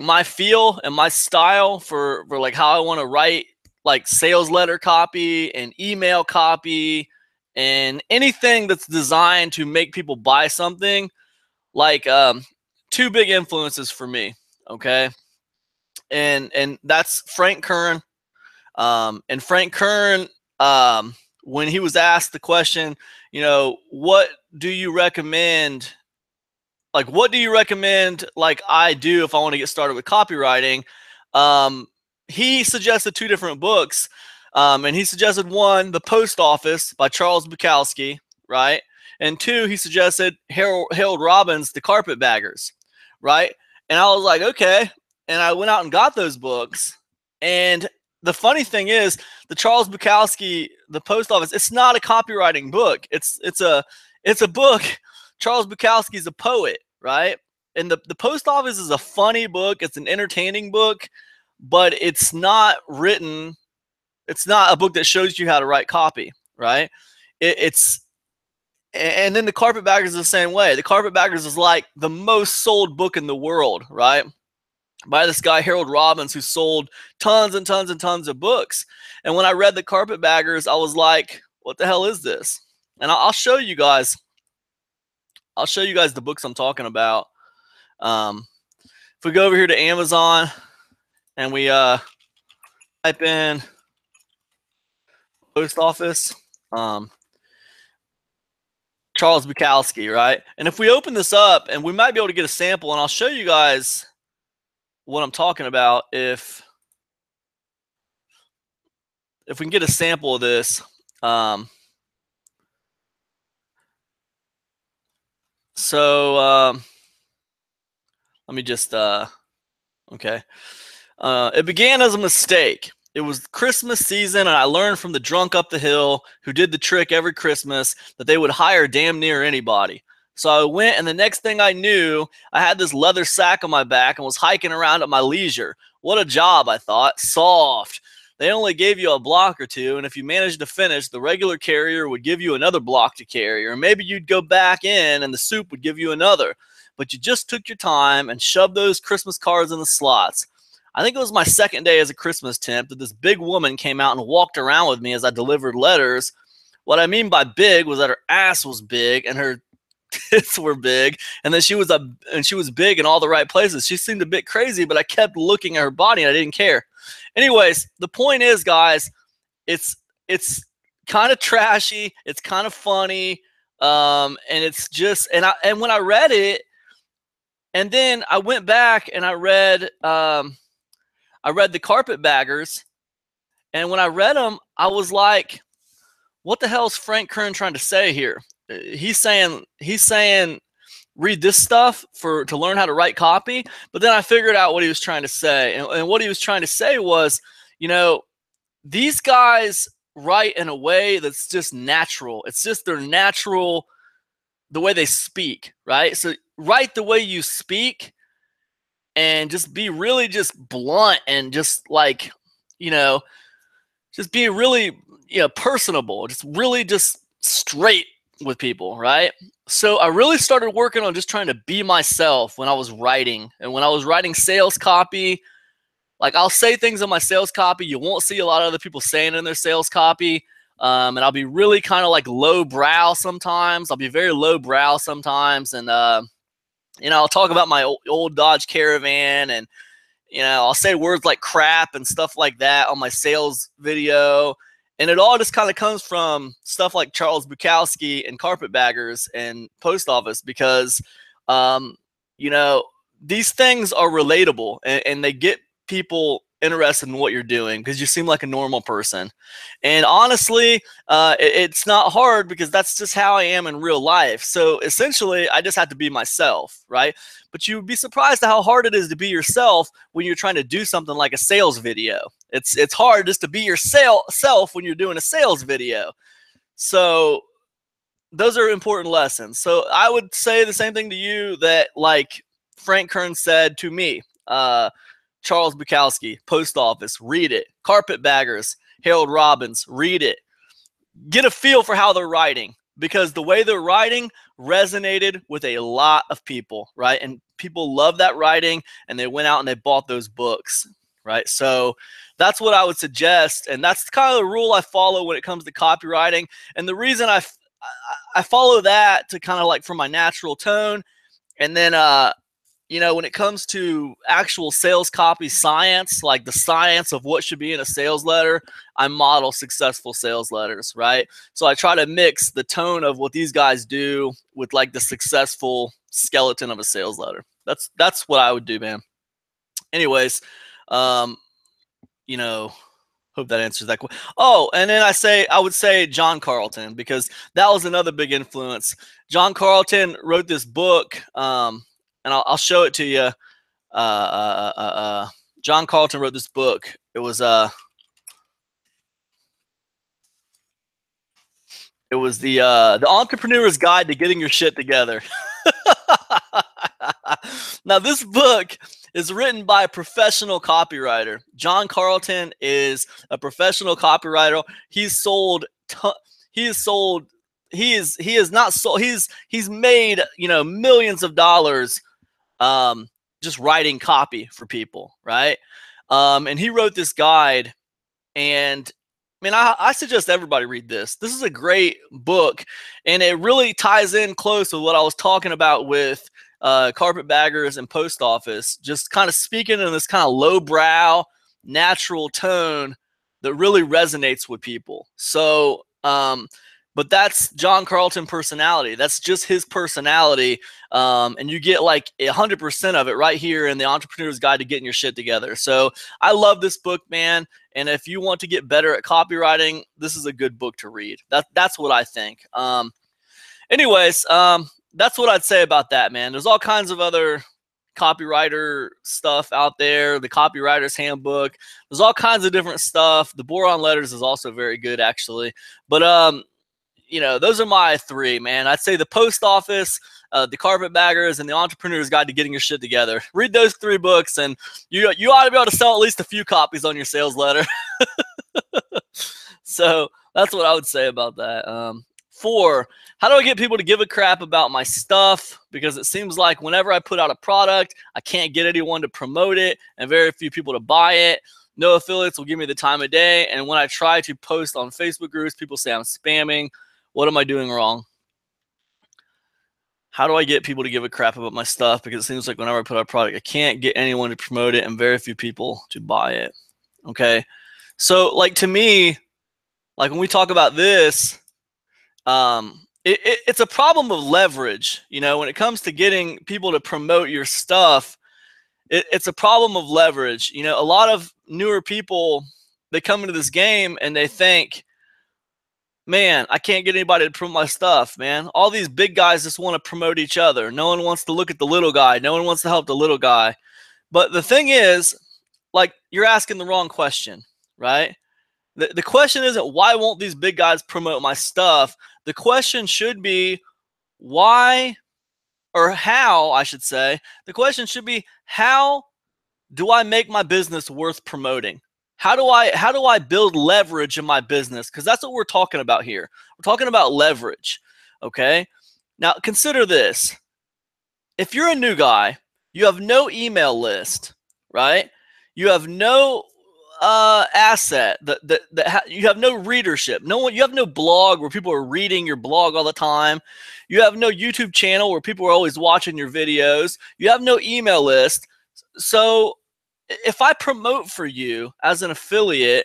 my feel and my style for like how I want to write like sales letter copy and email copy and anything that's designed to make people buy something, like 2 big influences for me, okay? And that's Frank Kern. And Frank Kern, when he was asked the question, you know, what do you recommend? Like, what do you recommend, like, I do if I want to get started with copywriting? He suggested 2 different books. And he suggested 1, The Post Office by Charles Bukowski, right? And 2, he suggested Harold Robbins' The Carpetbaggers, right? And I was like, okay. And I went out and got those books. And the funny thing is, the Charles Bukowski, The Post Office, it's not a copywriting book. It's a book. Charles Bukowski is a poet, right? And the Post Office is a funny book. It's an entertaining book, but it's not written. It's not a book that shows you how to write copy, right? And then The Carpetbaggers is the same way. The Carpetbaggers is like the most sold book in the world, right? By this guy, Harold Robbins, who sold tons and tons and tons of books. And when I read The Carpetbaggers, I was like, what the hell is this? And I'll show you guys. I'll show you guys the books I'm talking about. If we go over here to Amazon and we type in Post Office, Charles Bukowski, right? And if we open this up, and we might be able to get a sample, and I'll show you guys what I'm talking about if we can get a sample of this. Let me just, okay. It began as a mistake. It was Christmas season, and I learned from the drunk up the hill who did the trick every Christmas that they would hire damn near anybody. So I went, and the next thing I knew, I had this leather sack on my back and was hiking around at my leisure. What a job, I thought. Soft. They only gave you a block or 2, and if you managed to finish, the regular carrier would give you another block to carry, or maybe you'd go back in and the soup would give you another. but you just took your time and shoved those Christmas cards in the slots. I think it was my second day as a Christmas temp that this big woman came out and walked around with me as I delivered letters. What I mean by big was that her ass was big and her tits were big, and then she was big in all the right places. She seemed a bit crazy, but I kept looking at her body and I didn't care. Anyways, the point is, guys, it's kind of trashy, it's kind of funny, and it's just and when I read it, and then I went back and I read the Carpetbaggers, and when I read them, I was like, what the hell is Frank Kern trying to say here? He's saying read this stuff to learn how to write copy. But then I figured out what he was trying to say. And what he was trying to say was, these guys write in a way that's just natural. It's just their natural, the way they speak, right? So write the way you speak and just be really just blunt and just like, just be really, personable, just really just straight with people, right? So I really started working on just trying to be myself when I was writing. And when I was writing sales copy, like I'll say things in my sales copy you won't see a lot of other people saying in their sales copy. And I'll be really kind of like low brow sometimes. I'll be very low brow sometimes. And, I'll talk about my old Dodge Caravan, and, I'll say words like crap and stuff like that on my sales video. And it all just kind of comes from stuff like Charles Bukowski and Carpetbaggers and Post Office, because, these things are relatable and they get people interested in what you're doing because you seem like a normal person. And honestly, it's not hard because that's just how I am in real life. So essentially, I just have to be myself, right? But you'd be surprised at how hard it is to be yourself when you're trying to do something like a sales video. It's hard just to be yourself when you're doing a sales video. So those are important lessons. So I would say the same thing to you that like Frank Kern said to me. Charles Bukowski, Post Office, read it. Carpetbaggers, Harold Robbins, read it. Get a feel for how they're writing, because the way they're writing resonated with a lot of people, right? And people love that writing, and they went out and they bought those books, right? So that's what I would suggest, and that's kind of the rule I follow when it comes to copywriting. And the reason I follow that to kind of like for my natural tone, and then when it comes to actual sales copy science, like the science of what should be in a sales letter, I model successful sales letters, right? So I try to mix the tone of what these guys do with like the successful skeleton of a sales letter. That's what I would do, man. Anyways, hope that answers that question. Oh, and then I would say John Carlton, because that was another big influence. John Carlton wrote this book, and I'll show it to you. John Carlton wrote this book. It was the Entrepreneur's Guide to Getting Your Shit Together. Now, this book is written by a professional copywriter. John Carlton is a professional copywriter. He's made, millions of dollars just writing copy for people, right? And he wrote this guide, and I suggest everybody read this. This is a great book, and it really ties in close with what I was talking about with Carpetbaggers and Post Office, just kind of speaking in this kind of lowbrow, natural tone that really resonates with people. So, but that's John Carlton personality. That's just his personality. And you get like 100% of it right here in the Entrepreneur's Guide to Getting Your Shit Together. So I love this book, man. And if you want to get better at copywriting, this is a good book to read. That's what I think. Anyways, that's what I'd say about that, man. There's all kinds of other copywriter stuff out there. The Copywriter's Handbook. There's all kinds of different stuff. The Boron Letters is also very good, actually. But those are my three, man. I'd say the Post Office, the Carpetbaggers, and the Entrepreneur's Guide to Getting Your Shit Together. Read those three books, and you ought to be able to sell at least a few copies on your sales letter. So that's what I would say about that. 4, how do I get people to give a crap about my stuff? Because it seems like whenever I put out a product, I can't get anyone to promote it and very few people to buy it. No affiliates will give me the time of day. And when I try to post on Facebook groups, people say I'm spamming. What am I doing wrong? How do I get people to give a crap about my stuff? Because it seems like whenever I put out a product, I can't get anyone to promote it and very few people to buy it. Okay. So like to me, like when we talk about this, it's a problem of leverage. You know, when it comes to getting people to promote your stuff, it's a problem of leverage. You know, a lot of newer people, they come into this game and they think, man, I can't get anybody to promote my stuff, man. All these big guys just want to promote each other. No one wants to look at the little guy. No one wants to help the little guy. But the thing is, like, you're asking the wrong question, right? The question isn't why won't these big guys promote my stuff? The question should be why, or how, I should say. The question should be, how do I make my business worth promoting? How do I build leverage in my business? Because that's what we're talking about here. We're talking about leverage. Okay. Now consider this. If you're a new guy, you have no email list, right? You have no asset you have no readership. You have no blog where people are reading your blog all the time. You have no YouTube channel where people are always watching your videos. You have no email list. So if I promote for you as an affiliate,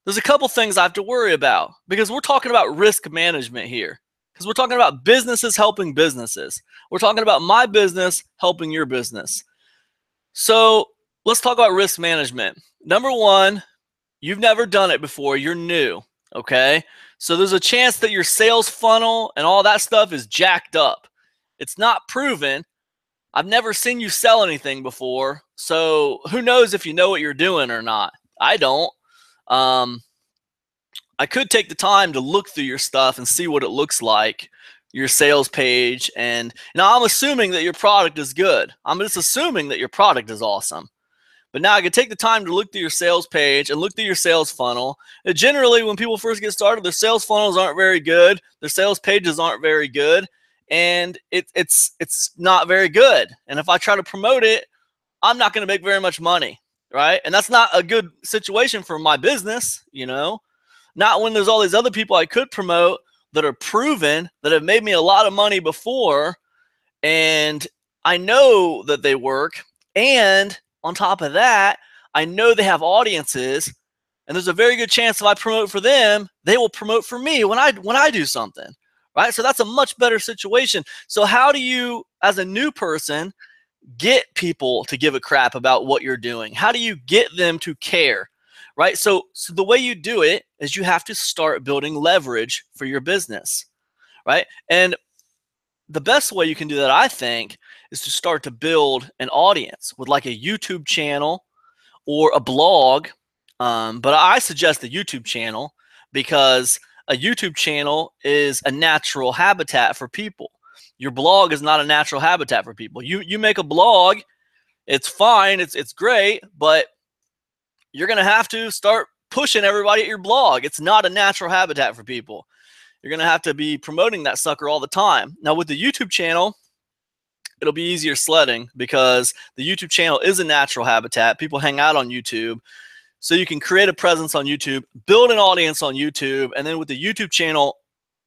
there's a couple things I have to worry about because we're talking about risk management here. Because we're talking about businesses helping businesses. We're talking about my business helping your business. So let's talk about risk management. Number one, you've never done it before. You're new, okay? So there's a chance that your sales funnel and all that stuff is jacked up. It's not proven. I've never seen you sell anything before, so who knows if you know what you're doing or not. I don't. I could take the time to look through your stuff and see what it looks like, your sales page, and now I'm assuming that your product is good. I'm just assuming that your product is awesome. But now I could take the time to look through your sales page and look through your sales funnel. And generally, when people first get started, their sales funnels aren't very good. Their sales pages aren't very good. And it's not very good. And if I try to promote it, I'm not going to make very much money, right? And that's not a good situation for my business, you know? Not when there's all these other people I could promote that are proven, that have made me a lot of money before, and I know that they work. And on top of that, I know they have audiences, and there's a very good chance if I promote for them, they will promote for me when I do something, right? So that's a much better situation. So how do you, as a new person, get people to give a crap about what you're doing? How do you get them to care, right? So the way you do it is you have to start building leverage for your business, right? And the best way you can do that, I think, is to start to build an audience with like a YouTube channel or a blog. But I suggest the YouTube channel because a YouTube channel is a natural habitat for people. Your blog is not a natural habitat for people. You make a blog, it's fine, it's great, but you're going to have to start pushing everybody at your blog. It's not a natural habitat for people. You're going to have to be promoting that sucker all the time. Now with the YouTube channel, it'll be easier sledding because the YouTube channel is a natural habitat. People hang out on YouTube. So you can create a presence on YouTube, build an audience on YouTube, and then with the YouTube channel,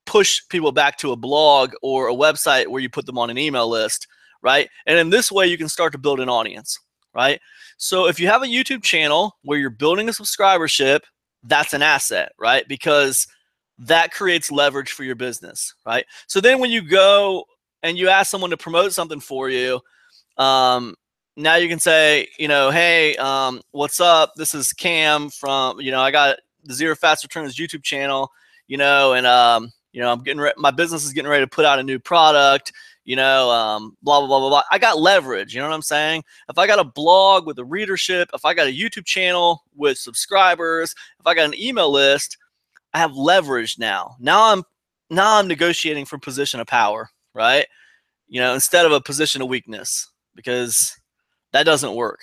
push people back to a blog or a website where you put them on an email list, right? And in this way, you can start to build an audience, right? So if you have a YouTube channel where you're building a subscribership, that's an asset, right? Because that creates leverage for your business, right? So then when you go and you ask someone to promote something for you, now you can say, you know, hey, what's up? This is Cam from, you know, I got the Zero Fast Returns YouTube channel, you know, and, you know, my business is getting ready to put out a new product, you know, blah, blah, blah, blah, blah. I got leverage. You know what I'm saying? If I got a blog with a readership, if I got a YouTube channel with subscribers, if I got an email list, I have leverage now. Now I'm negotiating from position of power, right? You know, instead of a position of weakness, because that doesn't work,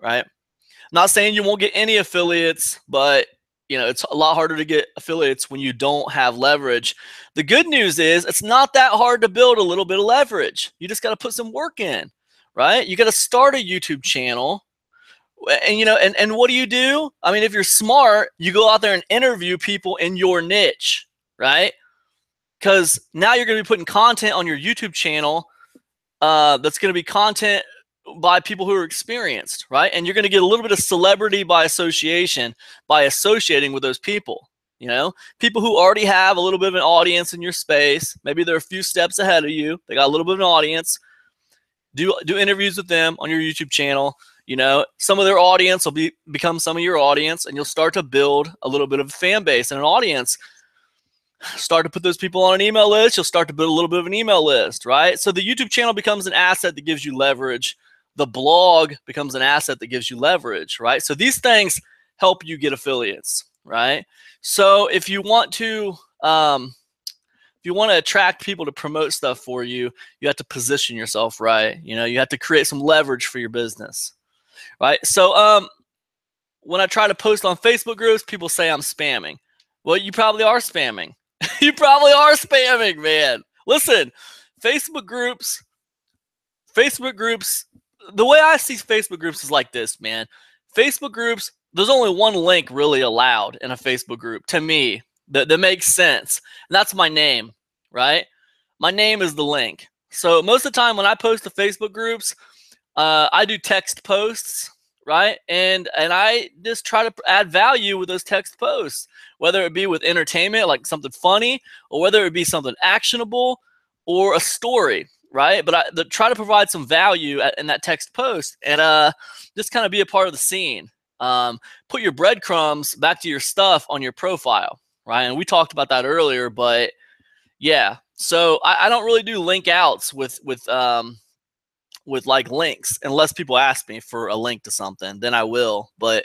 right? I'm not saying you won't get any affiliates, but You know, it's a lot harder to get affiliates when you don't have leverage. The good news is it's not that hard to build a little bit of leverage. You just got to put some work in, right? You got to start a YouTube channel. And, you know, and what do? I mean, if you're smart, you go out there and interview people in your niche, right? Because now you're going to be putting content on your YouTube channel that's going to be content by people who are experienced, right? And you're going to get a little bit of celebrity by association by associating with those people. You know, people who already have a little bit of an audience in your space. Maybe they're a few steps ahead of you. They got a little bit of an audience. Do interviews with them on your YouTube channel. You know, some of their audience will become some of your audience, and you'll start to build a little bit of a fan base and an audience. Start to put those people on an email list. You'll start to build a little bit of an email list, right? So the YouTube channel becomes an asset that gives you leverage. The blog becomes an asset that gives you leverage, right? So these things help you get affiliates, right? So if you want to attract people to promote stuff for you, you have to position yourself right. You know, you have to create some leverage for your business, right? So when I try to post on Facebook groups, people say I'm spamming. Well, you probably are spamming. You probably are spamming, man. Listen, Facebook groups, the way I see Facebook groups is like this, man. Facebook groups, there's only one link really allowed in a Facebook group to me that makes sense. And that's my name, right? My name is the link. So most of the time when I post to Facebook groups, I do text posts, right? And I just try to add value with those text posts, whether it be with entertainment, like something funny, or whether it be something actionable or a story, right? But I try to provide some value in that text post and just kind of be a part of the scene. Put your breadcrumbs back to your stuff on your profile, right? And we talked about that earlier, but yeah. So I don't really do link outs with like links unless people ask me for a link to something, then I will. But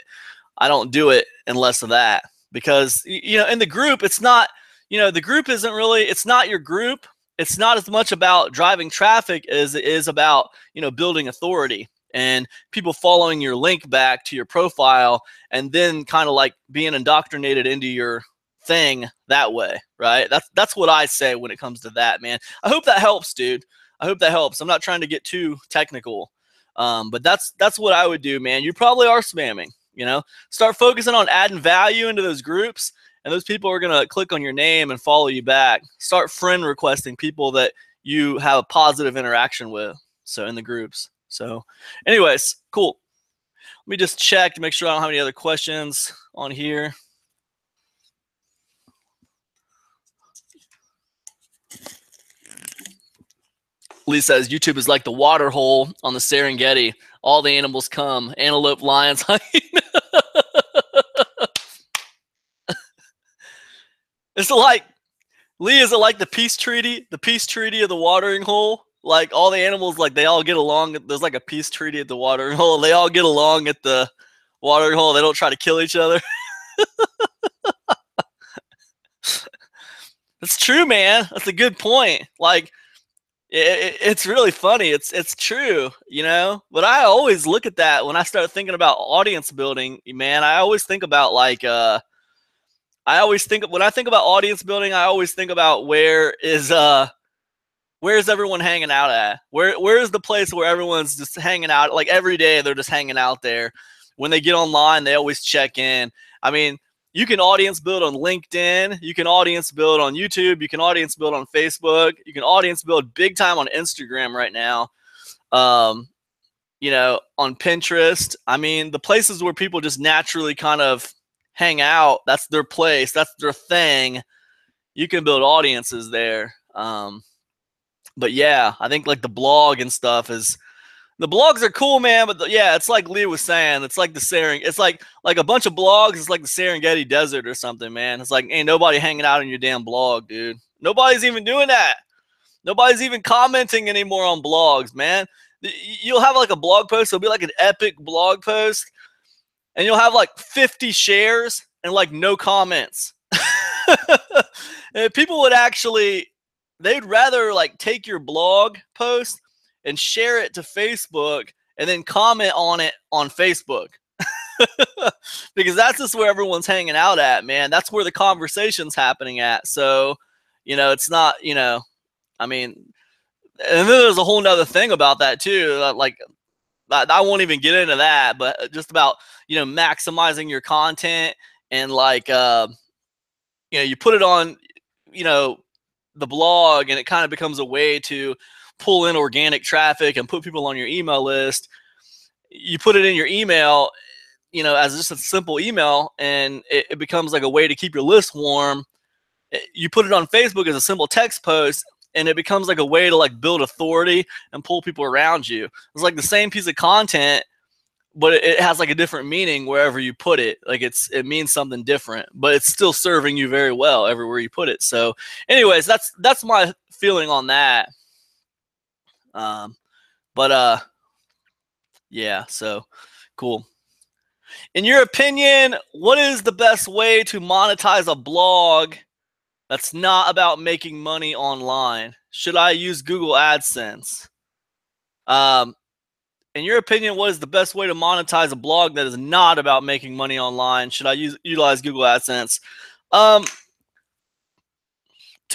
I don't do it unless of that, because, you know, in the group, it's not, you know, the group isn't really, it's not your group. It's not as much about driving traffic as it is about, you know, building authority and people following your link back to your profile and then kind of like being indoctrinated into your thing that way, right? That's what I say when it comes to that, man. I hope that helps, dude. I hope that helps. I'm not trying to get too technical, but that's what I would do, man. You probably are spamming, you know. Start focusing on adding value into those groups, and those people are going to click on your name and follow you back. Start friend requesting people that you have a positive interaction with, so in the groups. So anyways, cool. Let me just check to make sure I don't have any other questions on here. Lee says YouTube is like the water hole on the Serengeti. All the animals come: antelope, lions, hyena. It's like, Lee, is it like the peace treaty? The peace treaty of the watering hole? Like all the animals, like they all get along. There's like a peace treaty at the watering hole. They all get along at the watering hole. They don't try to kill each other. That's true, man. That's a good point. Like, it's really funny. It's true, you know. But I always look at that when I start thinking about audience building, man. I always think about like when I think about audience building, I always think about where's everyone hanging out at? Where is the place where everyone's just hanging out? Like every day they're just hanging out there. When they get online, they always check in. I mean, you can audience build on LinkedIn. You can audience build on YouTube. You can audience build on Facebook. You can audience build big time on Instagram right now. You know, on Pinterest. I mean, the places where people just naturally kind of hang out, that's their place. That's their thing. You can build audiences there. But yeah, I think like the blog and stuff is, the blogs are cool, man, but yeah, it's like Lee was saying, it's like it's like a bunch of blogs. It's like the Serengeti Desert or something, man. It's like ain't nobody hanging out on your damn blog, dude. Nobody's even doing that. Nobody's even commenting anymore on blogs, man. You'll have like a blog post. It'll be like an epic blog post, and you'll have like 50 shares and like no comments. And people would actually, they'd rather like take your blog post and share it to Facebook and then comment on it on Facebook. Because that's just where everyone's hanging out at, man. That's where the conversation's happening at. So, it's not, I mean, and then there's a whole nother thing about that too. Like, I won't even get into that, but just about, maximizing your content and like, you put it on, the blog, and it kind of becomes a way to pull in organic traffic and put people on your email list. You put it in your email, as just a simple email, and it becomes like a way to keep your list warm. You put it on Facebook as a simple text post, and it becomes like a way to like build authority and pull people around you. It's like the same piece of content, but it has like a different meaning wherever you put it. Like it means something different, but it's still serving you very well everywhere you put it. So anyways, that's my feeling on that. Yeah, so cool. In your opinion, what is the best way to monetize a blog that's not about making money online? Should I use Google AdSense? In your opinion, what is the best way to monetize a blog that is not about making money online? Should I utilize Google AdSense? To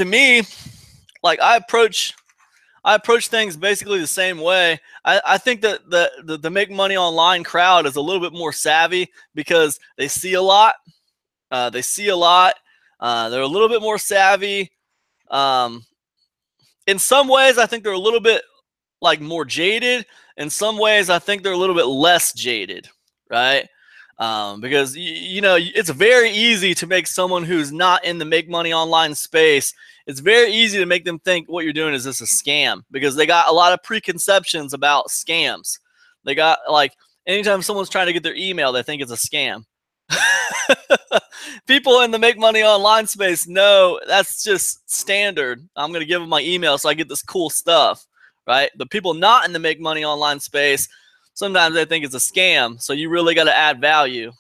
me, like I approach things basically the same way. I think that the make money online crowd is a little bit more savvy because they see a lot. They're a little bit more savvy. In some ways, I think they're a little bit like more jaded. In some ways, I think they're a little bit less jaded, right? Because it's very easy to make someone who's not in the make money online space. It's very easy to make them think what you're doing is just a scam because they got a lot of preconceptions about scams. They got like anytime someone's trying to get their email, they think it's a scam. People in the make money online space know that's just standard. I'm going to give them my email so I get this cool stuff, right? But people not in the make money online space, sometimes they think it's a scam. So you really got to add value.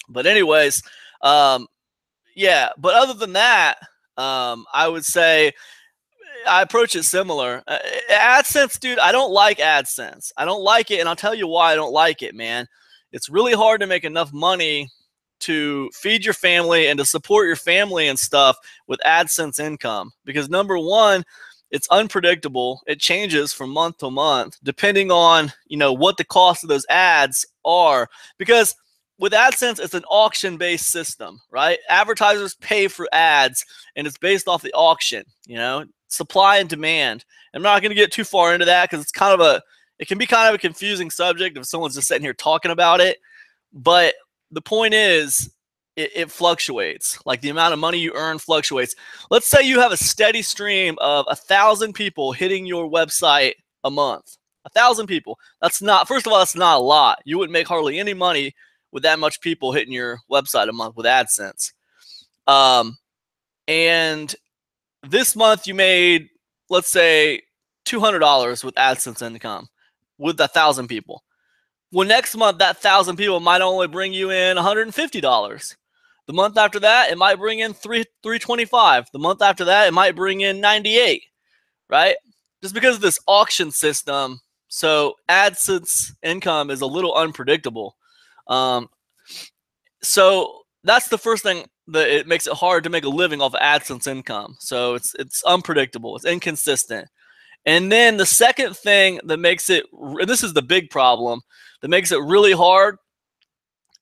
But anyways, yeah. But other than that, I would say I approach it similar. AdSense, dude, I don't like AdSense. I don't like it, and I'll tell you why I don't like it, man. It's really hard to make enough money to feed your family and to support your family and stuff with AdSense income. Because number one, it's unpredictable. It changes from month to month, depending on, what the cost of those ads are. Because with AdSense, it's an auction-based system, right? Advertisers pay for ads, and it's based off the auction, supply and demand. I'm not going to get too far into that because it can be kind of a confusing subject if someone's just sitting here talking about it. But the point is, it fluctuates. Like the amount of money you earn fluctuates. Let's say you have a steady stream of 1,000 people hitting your website a month. 1,000 people. First of all, that's not a lot. You wouldn't make hardly any money with that much people hitting your website a month with AdSense. And this month you made, let's say, $200 with AdSense income with 1,000 people. Well, next month, that 1,000 people might only bring you in $150. The month after that, it might bring in $325. The month after that, it might bring in $98, right? Just because of this auction system, so AdSense income is a little unpredictable. So that's the first thing that it makes it hard to make a living off of AdSense income. So it's unpredictable. It's inconsistent. And then the second thing that makes it, and this is the big problem, that makes it really hard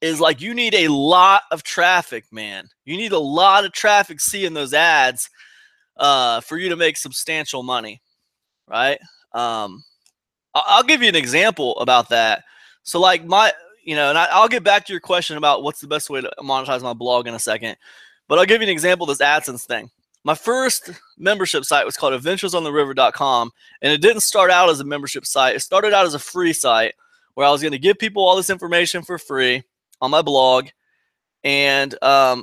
is like you need a lot of traffic, man. You need a lot of traffic seeing those ads for you to make substantial money, right? I'll give you an example about that. So like and I'll get back to your question about what's the best way to monetize my blog in a second. But I'll give you an example of this AdSense thing. My first membership site was called adventuresontheriver.com, and it didn't start out as a membership site. It started out as a free site where I was going to give people all this information for free on my blog, and I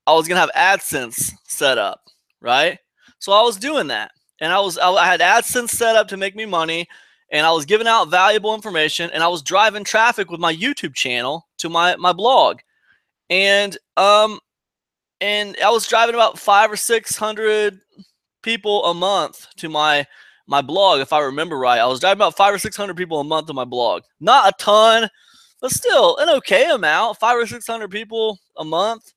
was going to have AdSense set up, right? So I was doing that, and I had AdSense set up to make me money, and I was giving out valuable information, and I was driving traffic with my YouTube channel to my blog, and I was driving about 500 or 600 people a month to my blog, if I remember right. I was driving about 500 or 600 people a month to my blog. Not a ton, but still an okay amount, 500 or 600 people a month.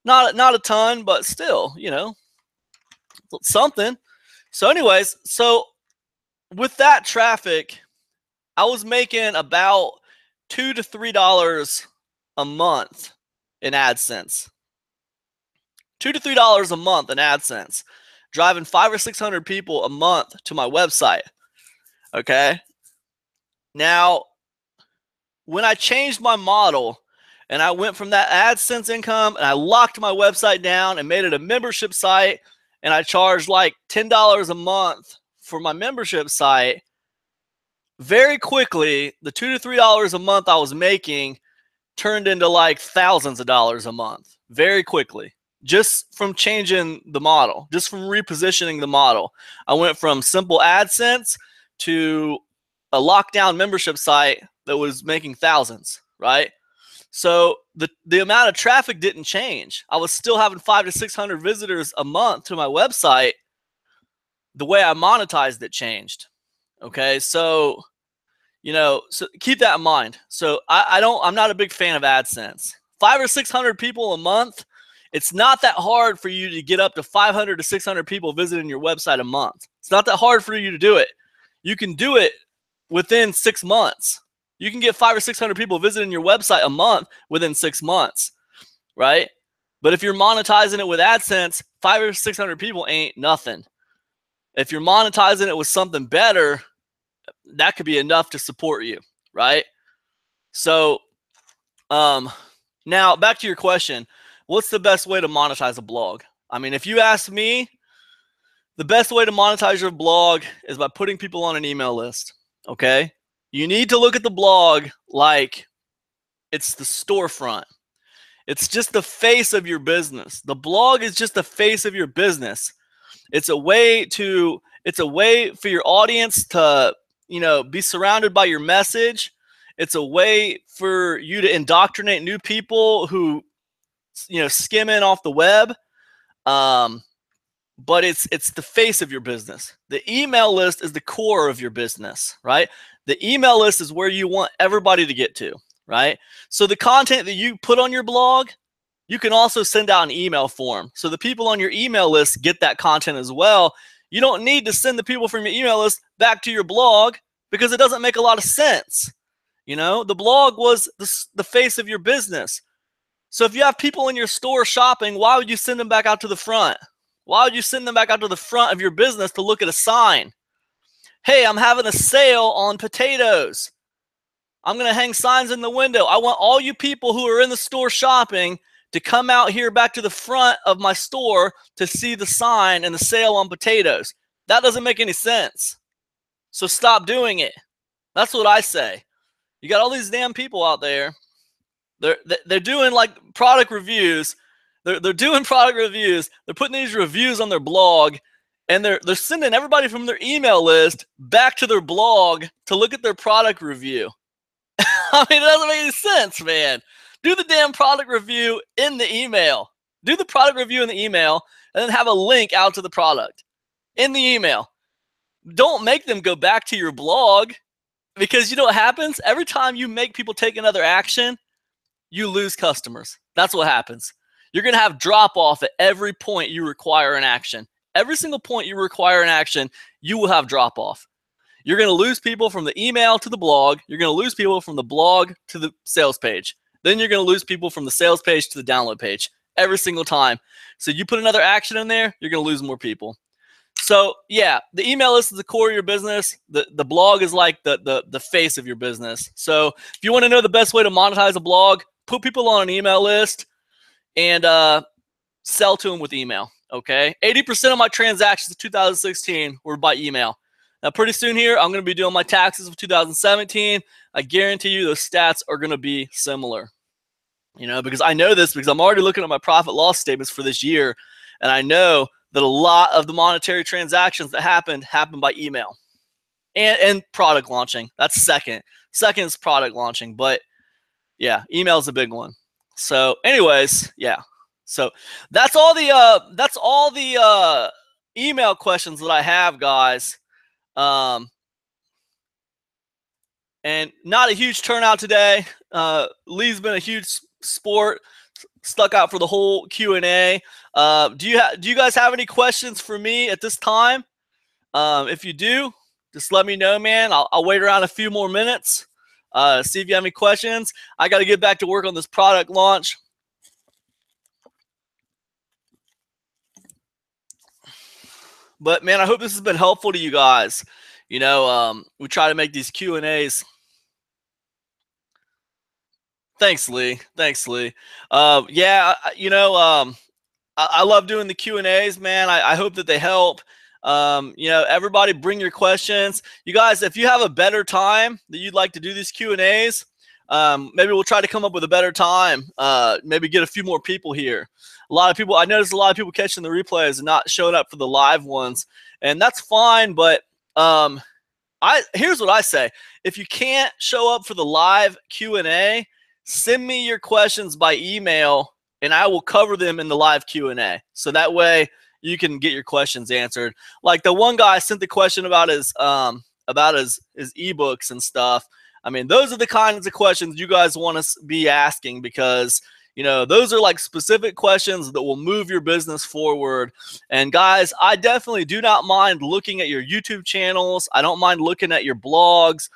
Not a ton, but still, you know, something. So anyways, so with that traffic, I was making about $2 to $3 a month in AdSense. $2 to $3 a month in AdSense, driving 500 or 600 people a month to my website. Okay. Now, when I changed my model and I went from that AdSense income and I locked my website down and made it a membership site, and I charged like $10 a month for my membership site, very quickly, the $2 to $3 a month I was making turned into like thousands of dollars a month very quickly, just from changing the model, just from repositioning the model. I went from simple AdSense to a lockdown membership site that was making thousands, right? So the amount of traffic didn't change. I was still having 500 to 600 visitors a month to my website. The way I monetized it changed. Okay, so you know, so keep that in mind. So I'm not a big fan of AdSense. 500 or 600 people a month. It's not that hard for you to get up to 500 to 600 people visiting your website a month. It's not that hard for you to do it. You can do it within 6 months. You can get 500 or 600 people visiting your website a month within 6 months, right? But if you're monetizing it with AdSense, 500 or 600 people ain't nothing. If you're monetizing it with something better, that could be enough to support you, right? So, now back to your question. What's the best way to monetize a blog? I mean, if you ask me, the best way to monetize your blog is by putting people on an email list, okay? You need to look at the blog like it's the storefront. It's just the face of your business. The blog is just the face of your business. It's a way for your audience to, you know, be surrounded by your message. It's a way for you to indoctrinate new people who, you know, skim in off the web. But it's the face of your business. The email list is the core of your business, right? The email list is where you want everybody to get to, right? So the content that you put on your blog, you can also send out an email form. So the people on your email list get that content as well. You don't need to send the people from your email list back to your blog because it doesn't make a lot of sense. You know, the blog was the face of your business. So if you have people in your store shopping, why would you send them back out to the front? Why would you send them back out to the front of your business to look at a sign? Hey, I'm having a sale on potatoes. I'm going to hang signs in the window. I want all you people who are in the store shopping to come out here back to the front of my store to see the sign and the sale on potatoes. That doesn't make any sense. So stop doing it. That's what I say. You got all these damn people out there. They're doing like product reviews. They're doing product reviews. They're putting these reviews on their blog, and they're sending everybody from their email list back to their blog to look at their product review. I mean, it doesn't make any sense, man. Do the damn product review in the email. Do the product review in the email, and then have a link out to the product in the email. Don't make them go back to your blog, because you know what happens? Every time you make people take another action, you lose customers. That's what happens. You're going to have drop off at every point you require an action. Every single point you require an action, you will have drop off. You're going to lose people from the email to the blog. You're going to lose people from the blog to the sales page. Then you're going to lose people from the sales page to the download page every single time. So you put another action in there, you're going to lose more people. So yeah, the email list is the core of your business. The blog is like the face of your business. So if you want to know the best way to monetize a blog, put people on an email list and sell to them with email. Okay, 80% of my transactions in 2016 were by email. Now, pretty soon here, I'm going to be doing my taxes of 2017. I guarantee you those stats are going to be similar. You know, because I know this because I'm already looking at my profit loss statements for this year, and I know that a lot of the monetary transactions that happened by email and product launching. That's second. Second is product launching, but yeah, email is a big one. So, anyways, yeah. So that's all the email questions that I have, guys. and not a huge turnout today. Lee's been a huge sport, stuck out for the whole Q&A. Do you guys have any questions for me at this time? If you do, just let me know, man. I'll wait around a few more minutes, see if you have any questions. I got to get back to work on this product launch. But man, I hope this has been helpful to you guys. You know, we try to make these Q&As. Thanks, Lee. Thanks, Lee. Yeah, you know, I love doing the Q&As, man. I hope that they help. You know, everybody bring your questions. You guys, if you have a better time that you'd like to do these Q&As, maybe we'll try to come up with a better time. Maybe get a few more people here. A lot of people, I noticed a lot of people catching the replays and not showing up for the live ones, and that's fine. But here's what I say: if you can't show up for the live Q&A, send me your questions by email, and I will cover them in the live Q&A. So that way you can get your questions answered. Like the one guy sent the question about his ebooks and stuff. I mean, those are the kinds of questions you guys want to be asking, because you know, those are like specific questions that will move your business forward. And guys, I definitely do not mind looking at your YouTube channels. I don't mind looking at your blogs.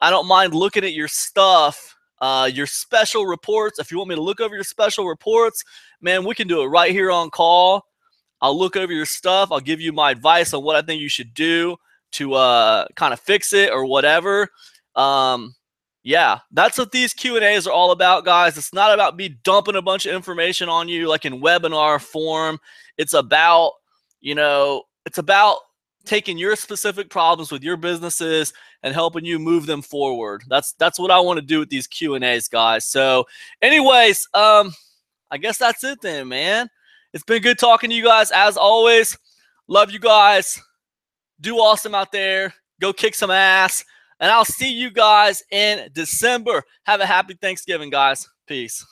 I don't mind looking at your stuff, your special reports. If you want me to look over your special reports, man, we can do it right here on call. I'll look over your stuff. I'll give you my advice on what I think you should do to kind of fix it or whatever. Yeah, that's what these Q&As are all about, guys. It's not about me dumping a bunch of information on you like in webinar form. It's about, you know, it's about taking your specific problems with your businesses and helping you move them forward. That's what I want to do with these Q&As, guys. So anyways, I guess that's it then, man. It's been good talking to you guys as always. Love you guys. Do awesome out there. Go kick some ass. And I'll see you guys in December. Have a happy Thanksgiving, guys. Peace.